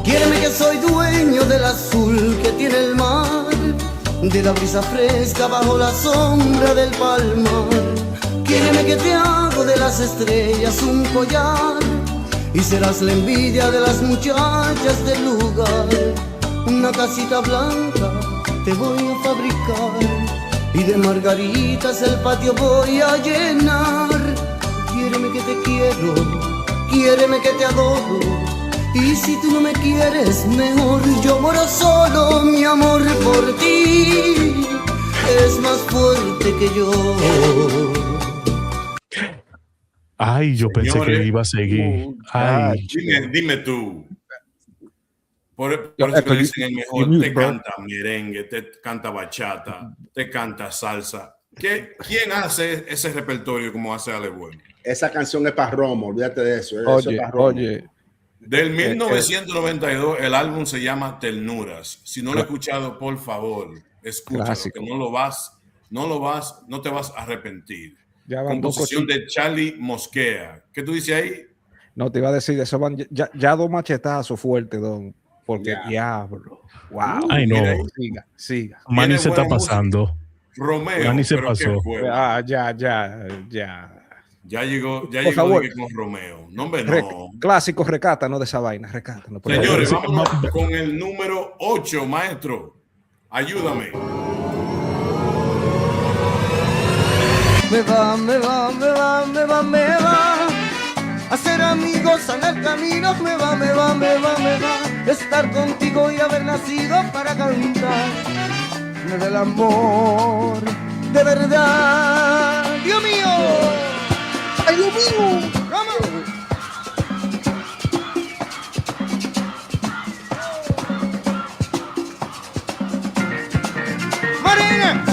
Quiéreme que soy dueño del azul que tiene el mar, de la brisa fresca bajo la sombra del palmar. Quiéreme que te hago de las estrellas un collar y serás la envidia de las muchachas del lugar. una casita blanca te voy a fabricar y de margaritas el patio voy a llenar. Quiéreme que te quiero, quiéreme que te adoro, y si tú no me quieres mejor, yo muero solo. Mi amor por ti es más fuerte que yo. Ay, yo pensé que iba a seguir. Ay, dime tú. Por eso que dicen el mejor, te canta merengue, te canta bachata, te canta salsa. ¿Quién hace ese repertorio como hace Ale Bueno? Esa canción es para Romo, olvídate de eso. Oye. Del 1992, el álbum se llama Ternuras. Si no lo he escuchado, por favor, escúchalo, que no te vas a arrepentir. Composición de Charlie Mosquea. ¿Qué tú dices ahí? No, te iba a decir, eso van ya 2 machetazos fuertes, don. Porque diablo. Wow. Ay, no. Siga. Manny se está pasando. Romeo. Manny se pasó. Ya. Ya llegó con Romeo. No, clásico, recátanos de esa vaina. Recátanos. Señores, vámonos con el número 8, maestro. Ayúdame. Me va. Hacer amigos en el camino, me va. Estar contigo y haber nacido para cantar. Me da el amor de verdad. Dios mío. Ay, Dios mío. Vamos. Marina.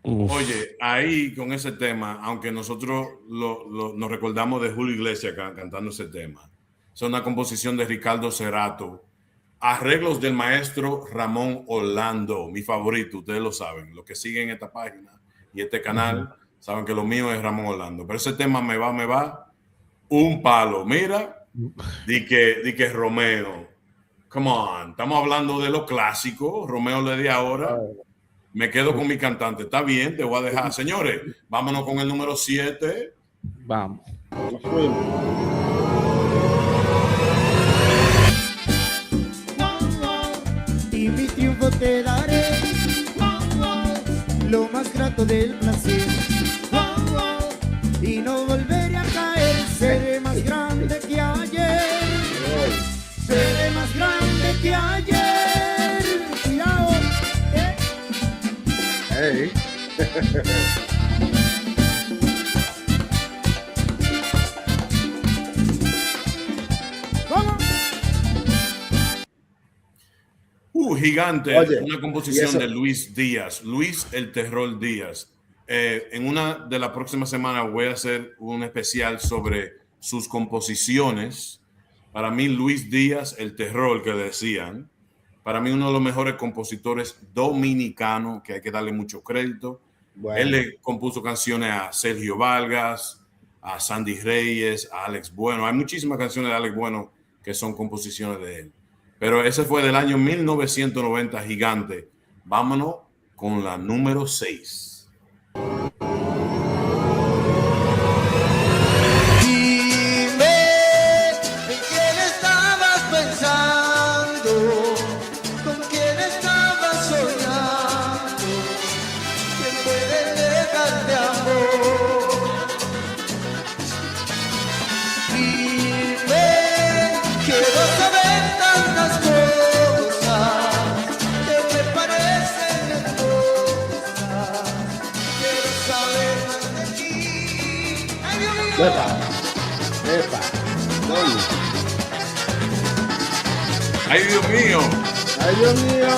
Oye, ahí con ese tema, aunque nosotros nos recordamos de Julio Iglesias cantando ese tema, es una composición de Ricardo Cerato, arreglos del maestro Ramón Orlando, mi favorito, ustedes lo saben, los que siguen esta página y este canal saben que lo mío es Ramón Orlando, pero ese tema me va, un palo, mira, di que Romeo, come on, estamos hablando de lo clásico, Romeo le di ahora. Me quedo con mi cantante. Está bien, te voy a dejar. Señores, vámonos con el número 7. Vamos. Y mi triunfo te daré. Lo más grato del placer. Y no volveré a caer. Seré más grande que ayer. Seré más grande que ayer. Hey. Gigante. Oye, una composición de Luis Díaz. Luis el Terror Díaz. En una de las próximas semanas voy a hacer un especial sobre sus composiciones. Para mí, Luis Díaz, el terror que decían, para mí uno de los mejores compositores dominicanos, que hay que darle mucho crédito. Bueno. Él le compuso canciones a Sergio Vargas, a Sandy Reyes, a Alex Bueno. Hay muchísimas canciones de Alex Bueno que son composiciones de él. Pero ese fue del año 1990, gigante. Vámonos con la número 6. Epa. ¡Ay, Dios mío! ¡Ay, Dios mío!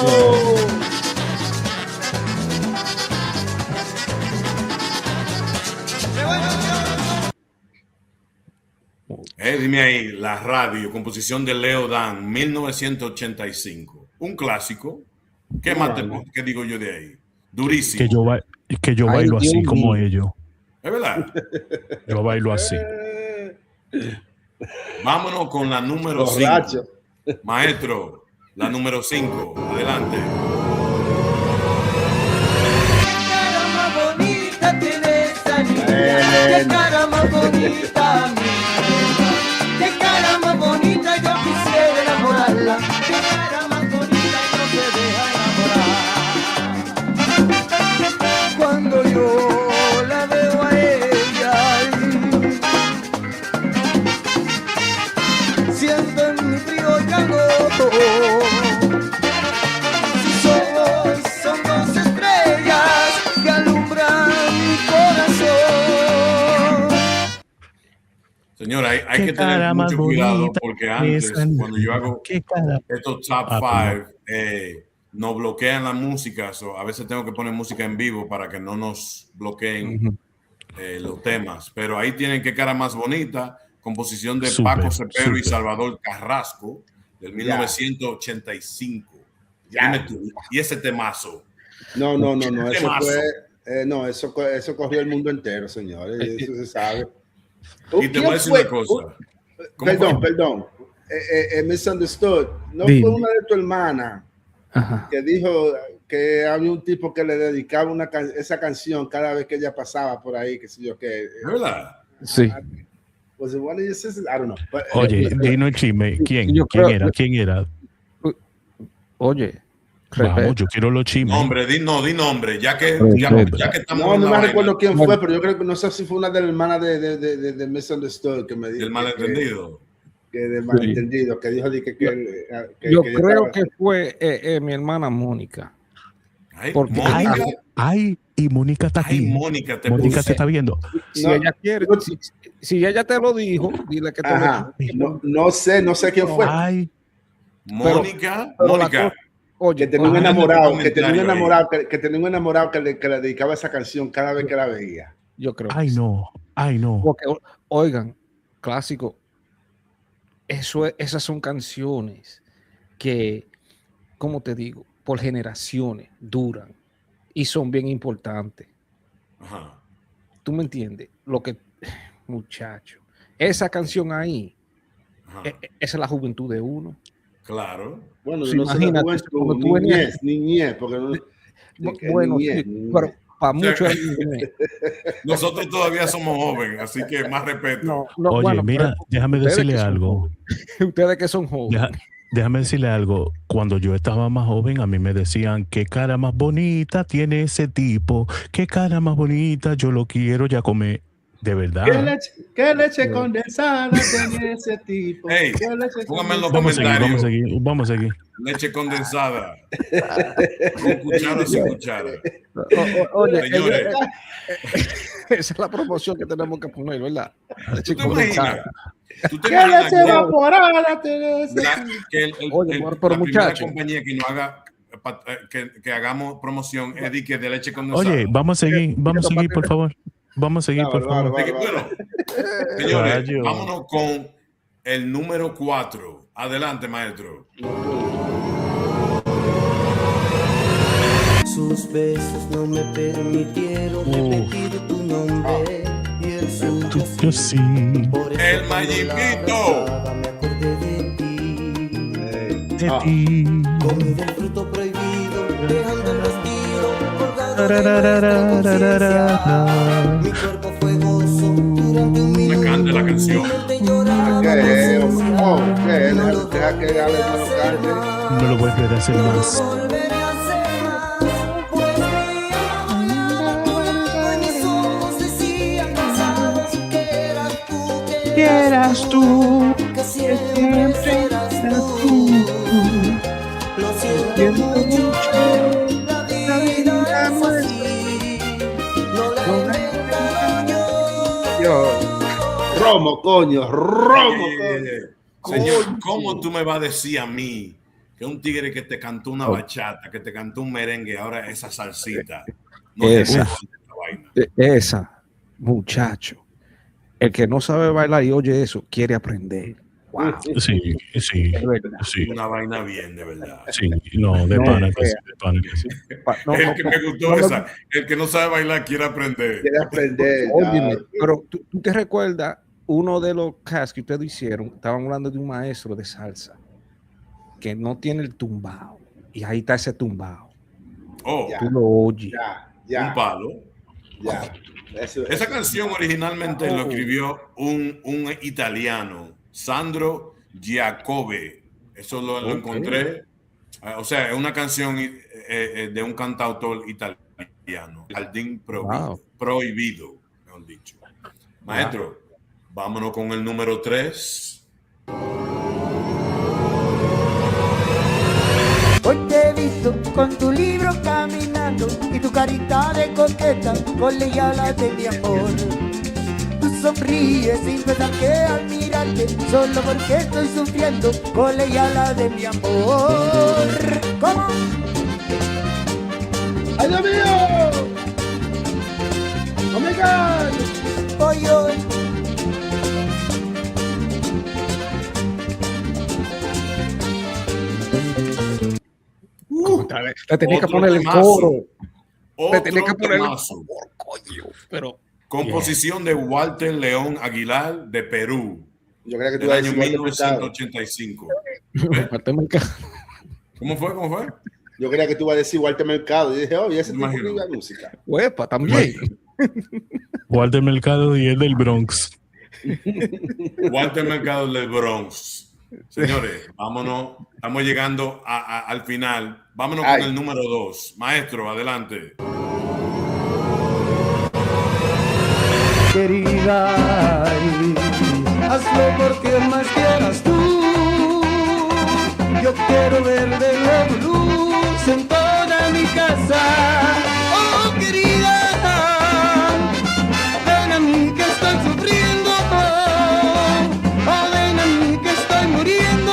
Dime ahí, la radio, composición de Leo Dan, 1985. Un clásico. ¿Qué más qué digo yo de ahí? Durísimo. Que yo bailo así como ellos. ¿Es verdad? Yo bailo así. Vámonos con la número 5. Maestro, la número 5. Adelante. Qué cara más bonita tienes, Anita. Qué cara más bonita, Señora, hay que tener mucho cuidado porque antes, cuando yo hago estos top 5, nos bloquean la música. A veces tengo que poner música en vivo para que no nos bloqueen los temas. Pero ahí tienen Qué cara más bonita, composición de Paco Cepero y Salvador Carrasco del 1985. Dime tú, ¿y ese temazo? No, eso fue, eso corrió el mundo entero, señores, eso se sabe. Y te voy a decir una cosa. Perdón. Misunderstood. No fue una de tu hermana que dijo que había un tipo que le dedicaba esa canción cada vez que ella pasaba por ahí, que sé yo qué. ¿Verdad? Sí. Was it one of your sisters? I don't know. But, oye, dinos el chisme. ¿Quién era? Oye. Vamos, yo quiero los chismes. Di nombre, ya que estamos. No me recuerdo quién fue, pero yo creo que no sé si fue una de las hermanas de Misunderstood que me dijo. Del malentendido. Del malentendido, que dijo que yo creo que fue mi hermana Mónica. Mónica. Y Mónica está aquí. Mónica te está viendo. Si ella quiere, si ella te lo dijo, dile que no sé quién fue. Mónica. Oye, que tenía un enamorado, que le dedicaba esa canción cada vez que la veía. Yo creo. Ay, no. Porque, oigan, clásico. Esas son canciones que, como te digo, por generaciones duran y son bien importantes. Ajá. ¿Tú me entiendes? Muchacho, esa canción ahí, esa es la juventud de uno. Claro. Bueno, no imagínate, niñez, porque pero para muchos nosotros todavía somos jóvenes, así que más respeto. Oye, mira, déjame decirle algo. Ustedes que son jóvenes. Déjame decirle algo. Cuando yo estaba más joven, a mí me decían, qué cara más bonita tiene ese tipo, qué cara más bonita, yo lo quiero ya comer. De verdad. ¿Qué leche condensada tiene ese tipo? Hey, póngame en los comentarios. Vamos a seguir. Leche condensada. Con cuchara o sin cuchara. Oye, señores. Esa es la promoción que tenemos que poner, ¿verdad? Leche condensada. ¿Qué leche evaporada tiene ese tipo? La primera compañía que nos haga que hagamos promoción es de leche condensada. Oye, vamos a seguir, por favor. Vamos a seguir, por favor. Bueno, señores, vámonos con el número 4. Adelante, maestro. Sus besos no me permitieron repetir tu nombre y el suyo sí. El Mayimito. Me acordé de ti. Comí del fruto prohibido, dejando el respiro colgado de nuestra conciencia. Mi cuerpo fue gozo durante un minuto. Me canta la canción. No lo vuelvo a hacer más. Que eras tú, que siempre serás tú. Lo siento mucho, la vida es así. No la engaño. Romo, coño. Señor, ¿cómo tú me vas a decir a mí que un tigre que te cantó una bachata, que te cantó un merengue, ahora esa salsita? No esa, muchacho. El que no sabe bailar y oye eso, quiere aprender. Wow. Sí. Una vaina bien, de verdad. Sí, no, de pana que sí. El que me gustó esa. El que no sabe bailar quiere aprender. Óyeme, pero tú te recuerdas uno de los casts que ustedes hicieron, estaban hablando de un maestro de salsa que no tiene el tumbao. Y ahí está ese tumbao. Tú lo oyes. Un palo. Esa canción originalmente lo escribió un italiano, Sandro Giacobbe. Eso lo encontré. O sea, es una canción de un cantautor italiano. Jardín prohibido, me han dicho. Maestro, vámonos con el número 3. Hoy te he visto con tu libro caminando y tu carita de coqueta con la ala de mi amor. Tus sonríes sin pensar que al mirarte, solo porque estoy sufriendo, cole y habla de mi amor. ¿Cómo? ¡Ay, Dios mío! ¡Oh, my God! Pollo. Le tenía que poner el coro. Le tenía que Otro poner el temazo. coño. Pero Composición de Walter León Aguilar de Perú. Yo creo que tú del vas a año decir Walter 1985. ¿Cómo fue? Yo creía que tú ibas a decir Walter Mercado. Y dije, oh, y ese tipo de música. Huepa, también. Walter Mercado y el del Bronx. Walter Mercado del Bronx. Señores, vámonos. Estamos llegando al final. Vámonos con el número 2. Maestro, adelante. Querida, hazlo porque más quieras tú. Yo quiero ver de nuevo luz en toda mi casa. Oh, querida, ven a mí que estoy sufriendo. Oh, ven a mí que estoy muriendo.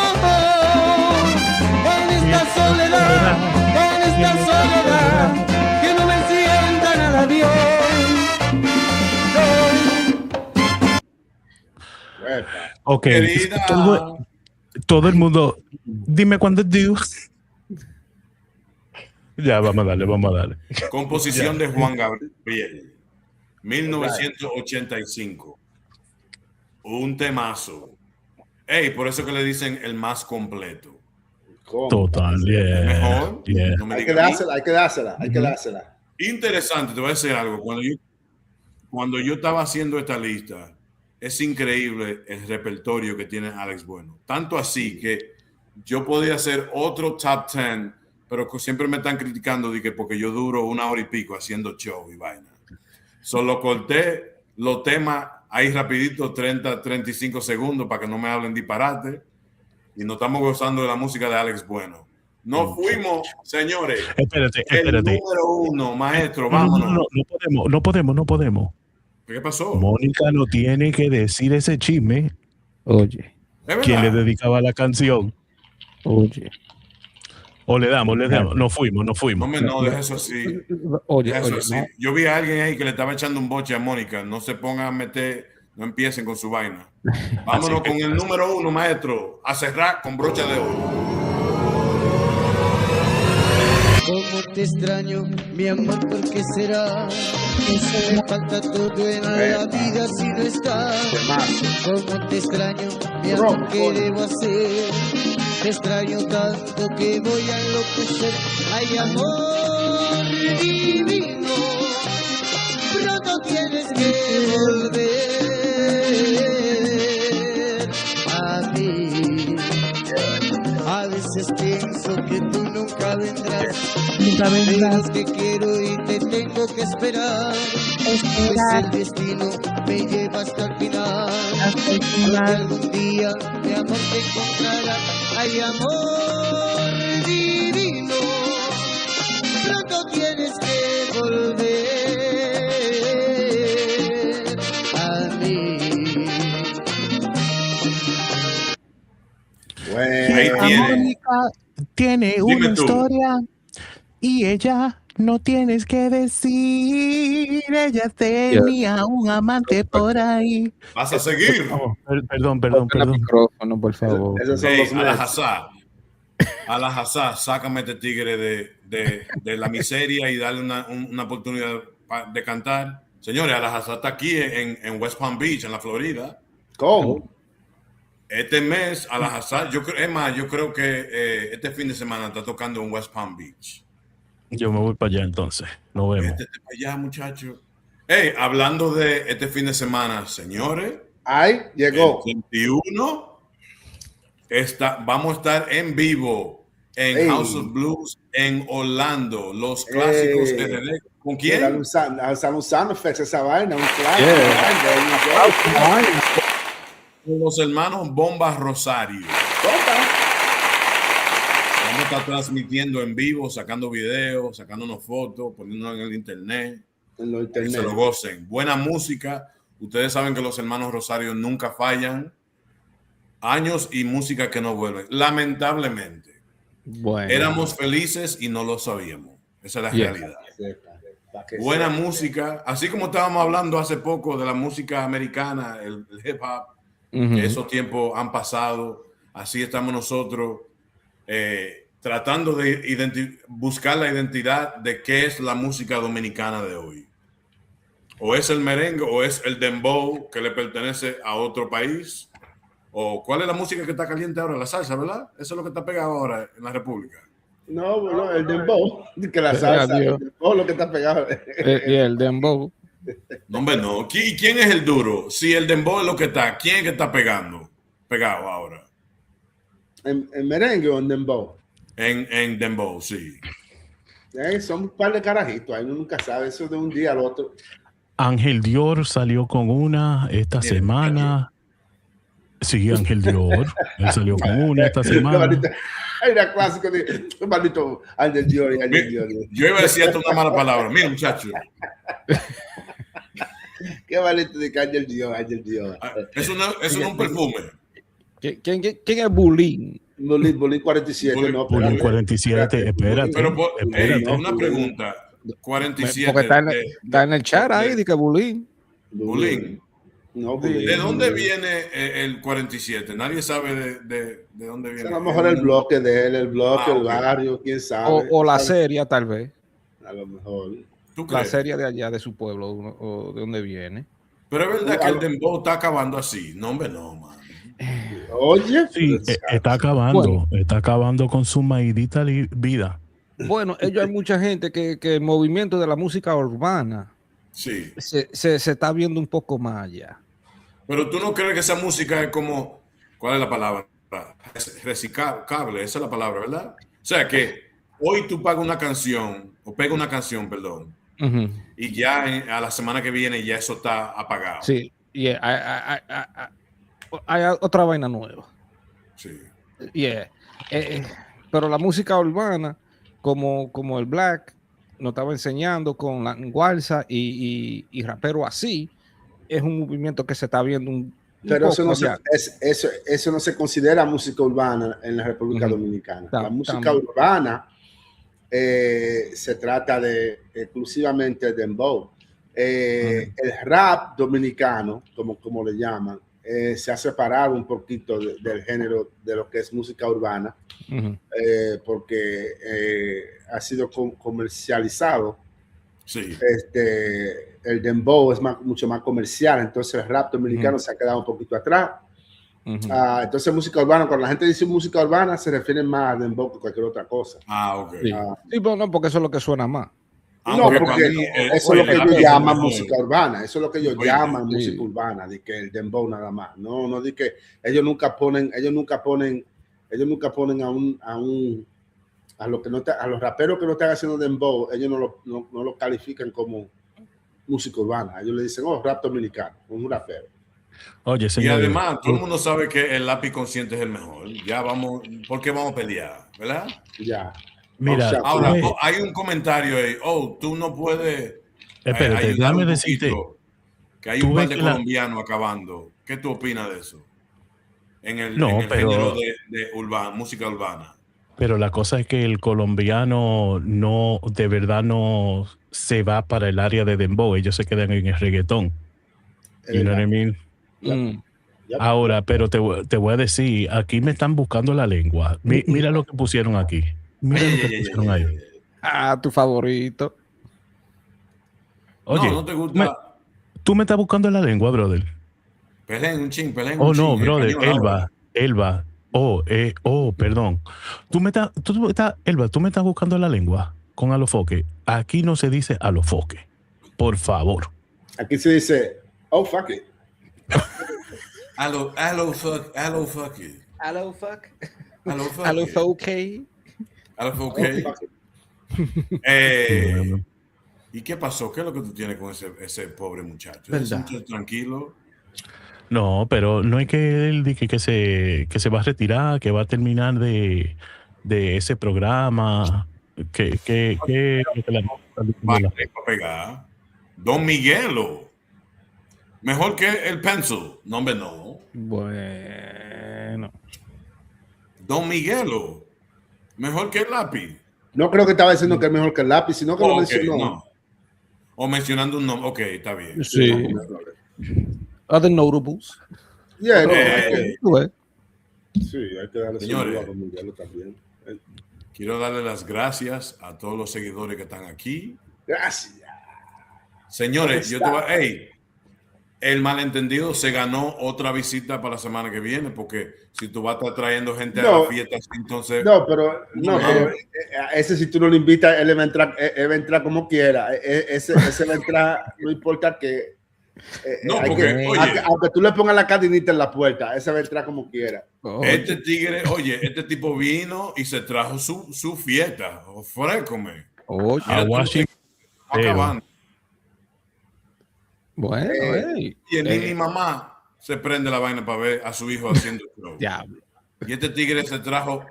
En esta soledad, que no me sienta nada bien. Ok, todo el mundo, dime cuándo es due. Ya, vamos a darle. Composición de Juan Gabriel, 1985. Un temazo. Por eso que le dicen el más completo. ¿Cómo? Total, Mejor. Yeah. No me Hay que dársela. Interesante, te voy a decir algo. Cuando yo estaba haciendo esta lista, es increíble el repertorio que tiene Alex Bueno. Tanto así que yo podía hacer otro top 10, pero siempre me están criticando de que porque yo duro 1 hora y pico haciendo show y vaina. Solo corté los temas ahí rapidito, 30-35 segundos para que no me hablen disparate. Y nos estamos gozando de la música de Alex Bueno. Nos fuimos, señores. Espérate. El número 1, maestro, vámonos. No podemos. ¿Qué pasó? Mónica no tiene que decir ese chisme. Oye. ¿Quién le dedicaba la canción? Oye. O le damos. Nos fuimos. No, deja eso así. Oye, así. No. Yo vi a alguien ahí que le estaba echando un boche a Mónica. No se pongan a meter, no empiecen con su vaina. Vámonos con el número 1, maestro. A cerrar con brocha de oro. Cómo te extraño, mi amor, ¿por qué será? Me falta todo en la vida si no estás. Cómo te extraño, mi amor, ¿qué debo hacer? Te extraño tanto que voy a enloquecer. Ay, amor divino, pronto tienes que volver a mí. A veces pienso que tú nunca vendrás. Pero es que quiero y te tengo que esperar. Pues el destino me lleva hasta el final. Porque algún día mi amor te encontrará. Ay, amor divino, pronto tienes que volver a mí. Mónica tiene una historia y ella no tienes que decir. Ella tenía un amante por ahí. ¿Vas a seguir? Perdón. Micrófono, por favor. A la Hazá, sácame este tigre de la miseria y darle una oportunidad de cantar. Señores, a la Hazá está aquí en West Palm Beach, en la Florida. ¿Cómo? Este mes, a la Hazá, yo creo que este fin de semana está tocando en West Palm Beach. Yo me voy para allá entonces. Nos vemos. Para allá, muchachos. Hablando de este fin de semana, señores. Llegó. El 21 vamos a estar en vivo en House of Blues en Orlando. Los clásicos RD. ¿Con quién? Están usando esa vaina. Un Con los hermanos Bomba Rosario. Vamos a estar transmitiendo en vivo, sacando videos, sacándonos fotos, poniéndonos en el internet. Que se lo gocen. Buena música. Ustedes saben que los hermanos Rosario nunca fallan. Años y música que no vuelven. Lamentablemente. Bueno. Éramos felices y no lo sabíamos. Esa es la realidad. Buena música. Así como estábamos hablando hace poco de la música americana, el hip hop, que esos tiempos han pasado. Así estamos nosotros tratando de buscar la identidad de qué es la música dominicana de hoy. O es el merengue o es el dembow que le pertenece a otro país. ¿O cuál es la música que está caliente ahora? La salsa, ¿verdad? Eso es lo que está pegado ahora en la República. No, bueno, el dembow, que la salsa, el dembow lo que está pegado. Y el dembow. No, hombre, no. ¿Y quién es el duro? Si el dembow es lo que está, ¿quién es que está pegado ahora? ¿En merengue o en dembow? En dembow, sí. Son un par de carajitos, ahí uno nunca sabe, eso de un día al otro. Ángel Dior salió con una esta semana. Sí, Ángel Dior. Él salió con una esta semana. Era clásico de maldito Ángel Dior. Yo iba a decir hasta una mala palabra. Mira, muchacho. Qué maldito de Ángel Dior. Eso no es un perfume. ¿Quién es Bulín? Bulín 47. Bulín 47, espérate. Pero una pregunta. 47. Porque está en el chat ahí, de que Bulín. Bulín. No, ¿De dónde viene el 47? Nadie sabe de dónde viene. A lo mejor el bloque de él, el barrio, quién sabe. O la serie, tal vez. A lo mejor. ¿Tú crees? La serie de allá, de su pueblo, o de dónde viene. Pero es verdad que el dembow está acabando así. No, hombre, no, man. Oye. Sí, está acabando. Bueno, está acabando con su maidita vida. Bueno, hay mucha gente que el movimiento de la música urbana sí. se está viendo un poco más allá. Pero tú no crees que esa música es como, ¿cuál es la palabra? Reciclable, esa es la palabra, ¿verdad? O sea que hoy tú pagas una canción, o pega una canción, perdón, y ya a la semana que viene ya eso está apagado. Sí, hay otra vaina nueva. Sí. Pero la música urbana, como el black, nos estaba enseñando con la gualsa y rapero así, es un movimiento que se está viendo pero eso no se considera música urbana en la República Dominicana. La música urbana se trata exclusivamente de dembow. El rap dominicano, como le llaman, se ha separado un poquito del género de lo que es música urbana, porque ha sido comercializado. Sí. El dembow es mucho más comercial, entonces el rap dominicano se ha quedado un poquito atrás. Entonces música urbana, cuando la gente dice música urbana se refiere más a dembow que cualquier otra cosa. Ok. Sí, pero no, porque eso es lo que suena más. No, porque eso es lo que ellos llaman música urbana, eso es lo que ellos llaman música urbana, de que el dembow nada más. No, de que ellos nunca ponen a los raperos que no están haciendo dembow, ellos no lo califican como música urbana. Ellos le dicen, rap dominicano, un rapero. Oye, señor, y además, todo el mundo sabe que el lápiz consciente es el mejor. Ya vamos, ¿por qué vamos a pelear? ¿Verdad? Ya. Mira, ahora hay un comentario ahí. Tú no puedes. Espérate, déjame decirte que hay un par de colombianos acabando. ¿Qué tú opinas de eso? En el género de música urbana. Pero la cosa es que el colombiano de verdad no se va para el área de dembow, ellos se quedan en el reggaetón. You know what I mean? Ahora, pero te voy a decir, aquí me están buscando la lengua. Mira lo que pusieron aquí. Mira lo que pusieron ahí. Tu favorito. Oye, no te gusta. ¿Tú me estás buscando la lengua, brother? Pelén. No, brother, Elba. Perdón. Elba, tú me estás buscando la lengua con alofoque. Aquí no se dice alofoque. Por favor. Aquí se dice, fuck it. ¿Y qué pasó? ¿Qué es lo que tú tienes con ese pobre muchacho? ¿Es un muchacho tranquilo? No, pero no es que él diga que se va a retirar, que va a terminar de ese programa. Va a pegar. Don Miguelo. Mejor que el pencil. No, hombre, no. Bueno. Don Miguelo. Mejor que el lápiz. No creo que estaba diciendo que es mejor que el lápiz, sino que lo mencionó. No. O mencionando un nombre. Ok, está bien. Sí. Other notables. Yeah, sí, hay que darle señores, a Don Miguelo también. Quiero darle las gracias a todos los seguidores que están aquí. Gracias. Señores, yo te voy a... Hey, el malentendido se ganó otra visita para la semana que viene, porque si tú vas a estar trayendo gente a la fiesta, entonces... pero ese si tú no lo invitas, él va a entrar como quiera. Ese va a entrar, no importa que... aunque tú le pongas la cadinita en la puerta, ese va a entrar como quiera. Este tigre, este tipo vino y se trajo su fiesta. Ofrécome. Acabando. Bueno, y el niño mamá se prende la vaina para ver a su hijo haciendo el show. Diablo. Y este tigre se trajo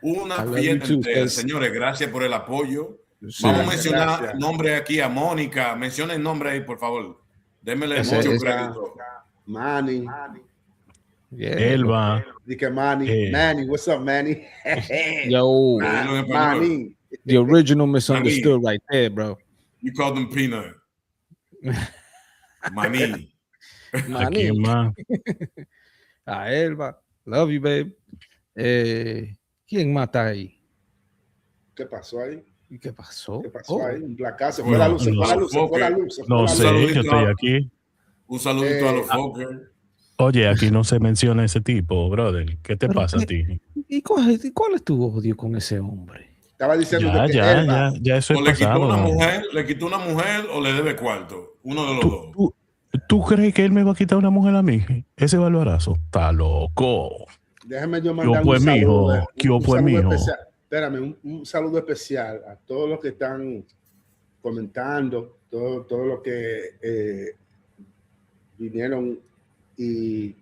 una fiesta entera. Señores, gracias por el apoyo. Sí, vamos a mencionar nombre aquí a Mónica. Mencionen nombre ahí, por favor. Démele mucho crédito. Manny. Elba. Dice Manny. Manny, what's up, Manny? Yo. Manny. The original misunderstood right there, bro. You called him Peanut. Manny. Manny. A Elba. Love you, babe. ¿Quién más está ahí? ¿Qué pasó ahí? ¿Y qué pasó? ¿Qué pasó ahí? Un placazo. Fue la luz, se fue la luz, se fue la luz. No sé, que estoy aquí. Un saludito a los Fokker. Oye, aquí no se menciona ese tipo, brother. ¿Qué te pasa a ti? ¿Y cuál es tu odio con ese hombre? Estaba diciendo ya eso es pasado. ¿Le quitó una mujer o le debe cuarto? Uno de los dos. ¿Tú crees que él me va a quitar una mujer a mí? Ese barbarazo está loco. Déjame yo mandar un saludo. Espérame, un saludo especial a todos los que están comentando, todos los que vinieron y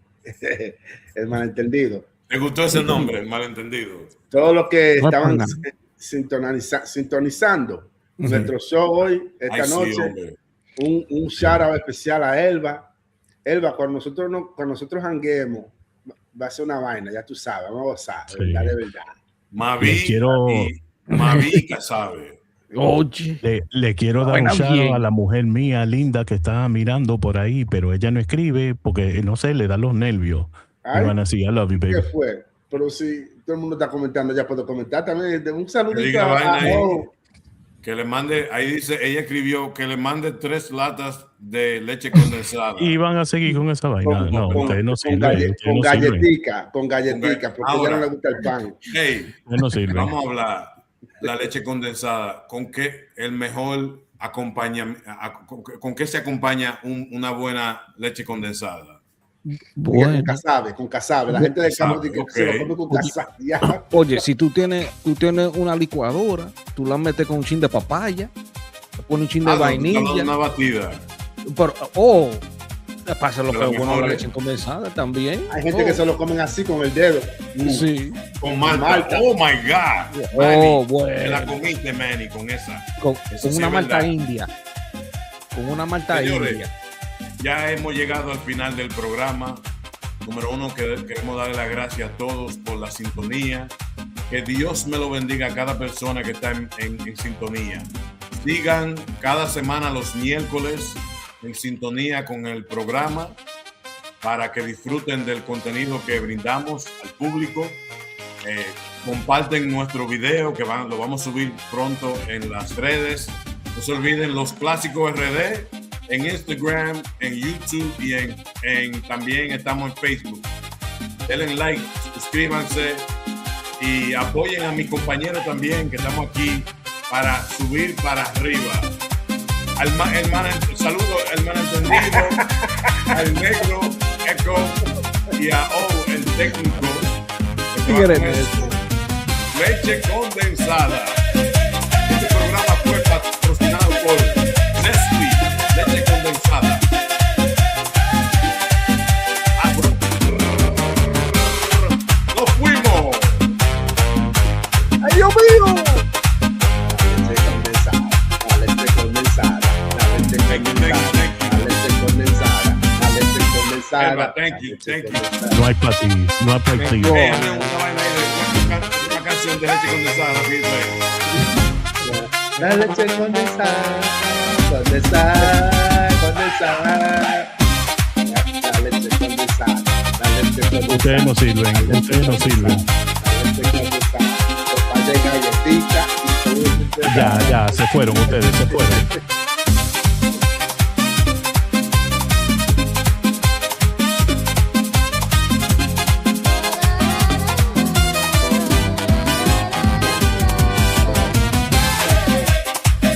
el malentendido. ¿Te gustó ese nombre, el malentendido? Todos los que estaban sintonizando nuestro show hoy, esta noche. Un shout out especial a Elba. Elba, cuando nosotros janguemos, va a ser una vaina, ya tú sabes, vamos a gozar, de verdad. Mavica sabe. Oye, le quiero dar un shout a la mujer mía linda que está mirando por ahí, pero ella no escribe porque no sé, le da los nervios. Y van así, I love you, baby. ¿Qué fue? Pero si todo el mundo está comentando, ya puedo comentar también. Un saludito que le mande, ahí dice, ella escribió que le mande 3 latas de leche condensada. Y van a seguir con esa vaina. Con galletica, porque ya no le gusta el pan. Hey, vamos a hablar. La leche condensada, ¿con qué el mejor con qué se acompaña una buena leche condensada? Bueno. Con casabe. La gente del campo dice que se lo come con casabe. Oye, si tú tienes una licuadora, tú la metes con un chin de papaya, le pones un chin de vainilla. Una batida. Pero, pasa lo que es bueno la leche condensada también. Hay gente que se lo comen así con el dedo. Sí. Con malta. Oh my God. Manny, bueno. Te la comiste, Manny, con esa. Con una malta india. Con una malta india. Ya hemos llegado al final del programa. Número 1, queremos darle las gracias a todos por la sintonía. Que Dios me lo bendiga a cada persona que está en sintonía. Sigan cada semana los miércoles en sintonía con el programa para que disfruten del contenido que brindamos al público. Comparten nuestro video que lo vamos a subir pronto en las redes. No se olviden los clásicos RD en Instagram, en YouTube y también estamos en Facebook. Denle like, suscríbanse y apoyen a mis compañeros también que estamos aquí para subir para arriba. Saludo al malentendido, al negro Echo y a el técnico. Leche condensada. Este programa fue patrocinado por Nestlé, leche condensada. ¡Nos fuimos! ¡Ay, Dios mío! Leche condensada, la leche condensada, la leche condensada, la leche condensada, la Thank you. No hay para ti. No hay para ti. Una canción de leche condensada. La leche condensada. La leche condensada. Ustedes no sirven. Ya, se fueron ustedes,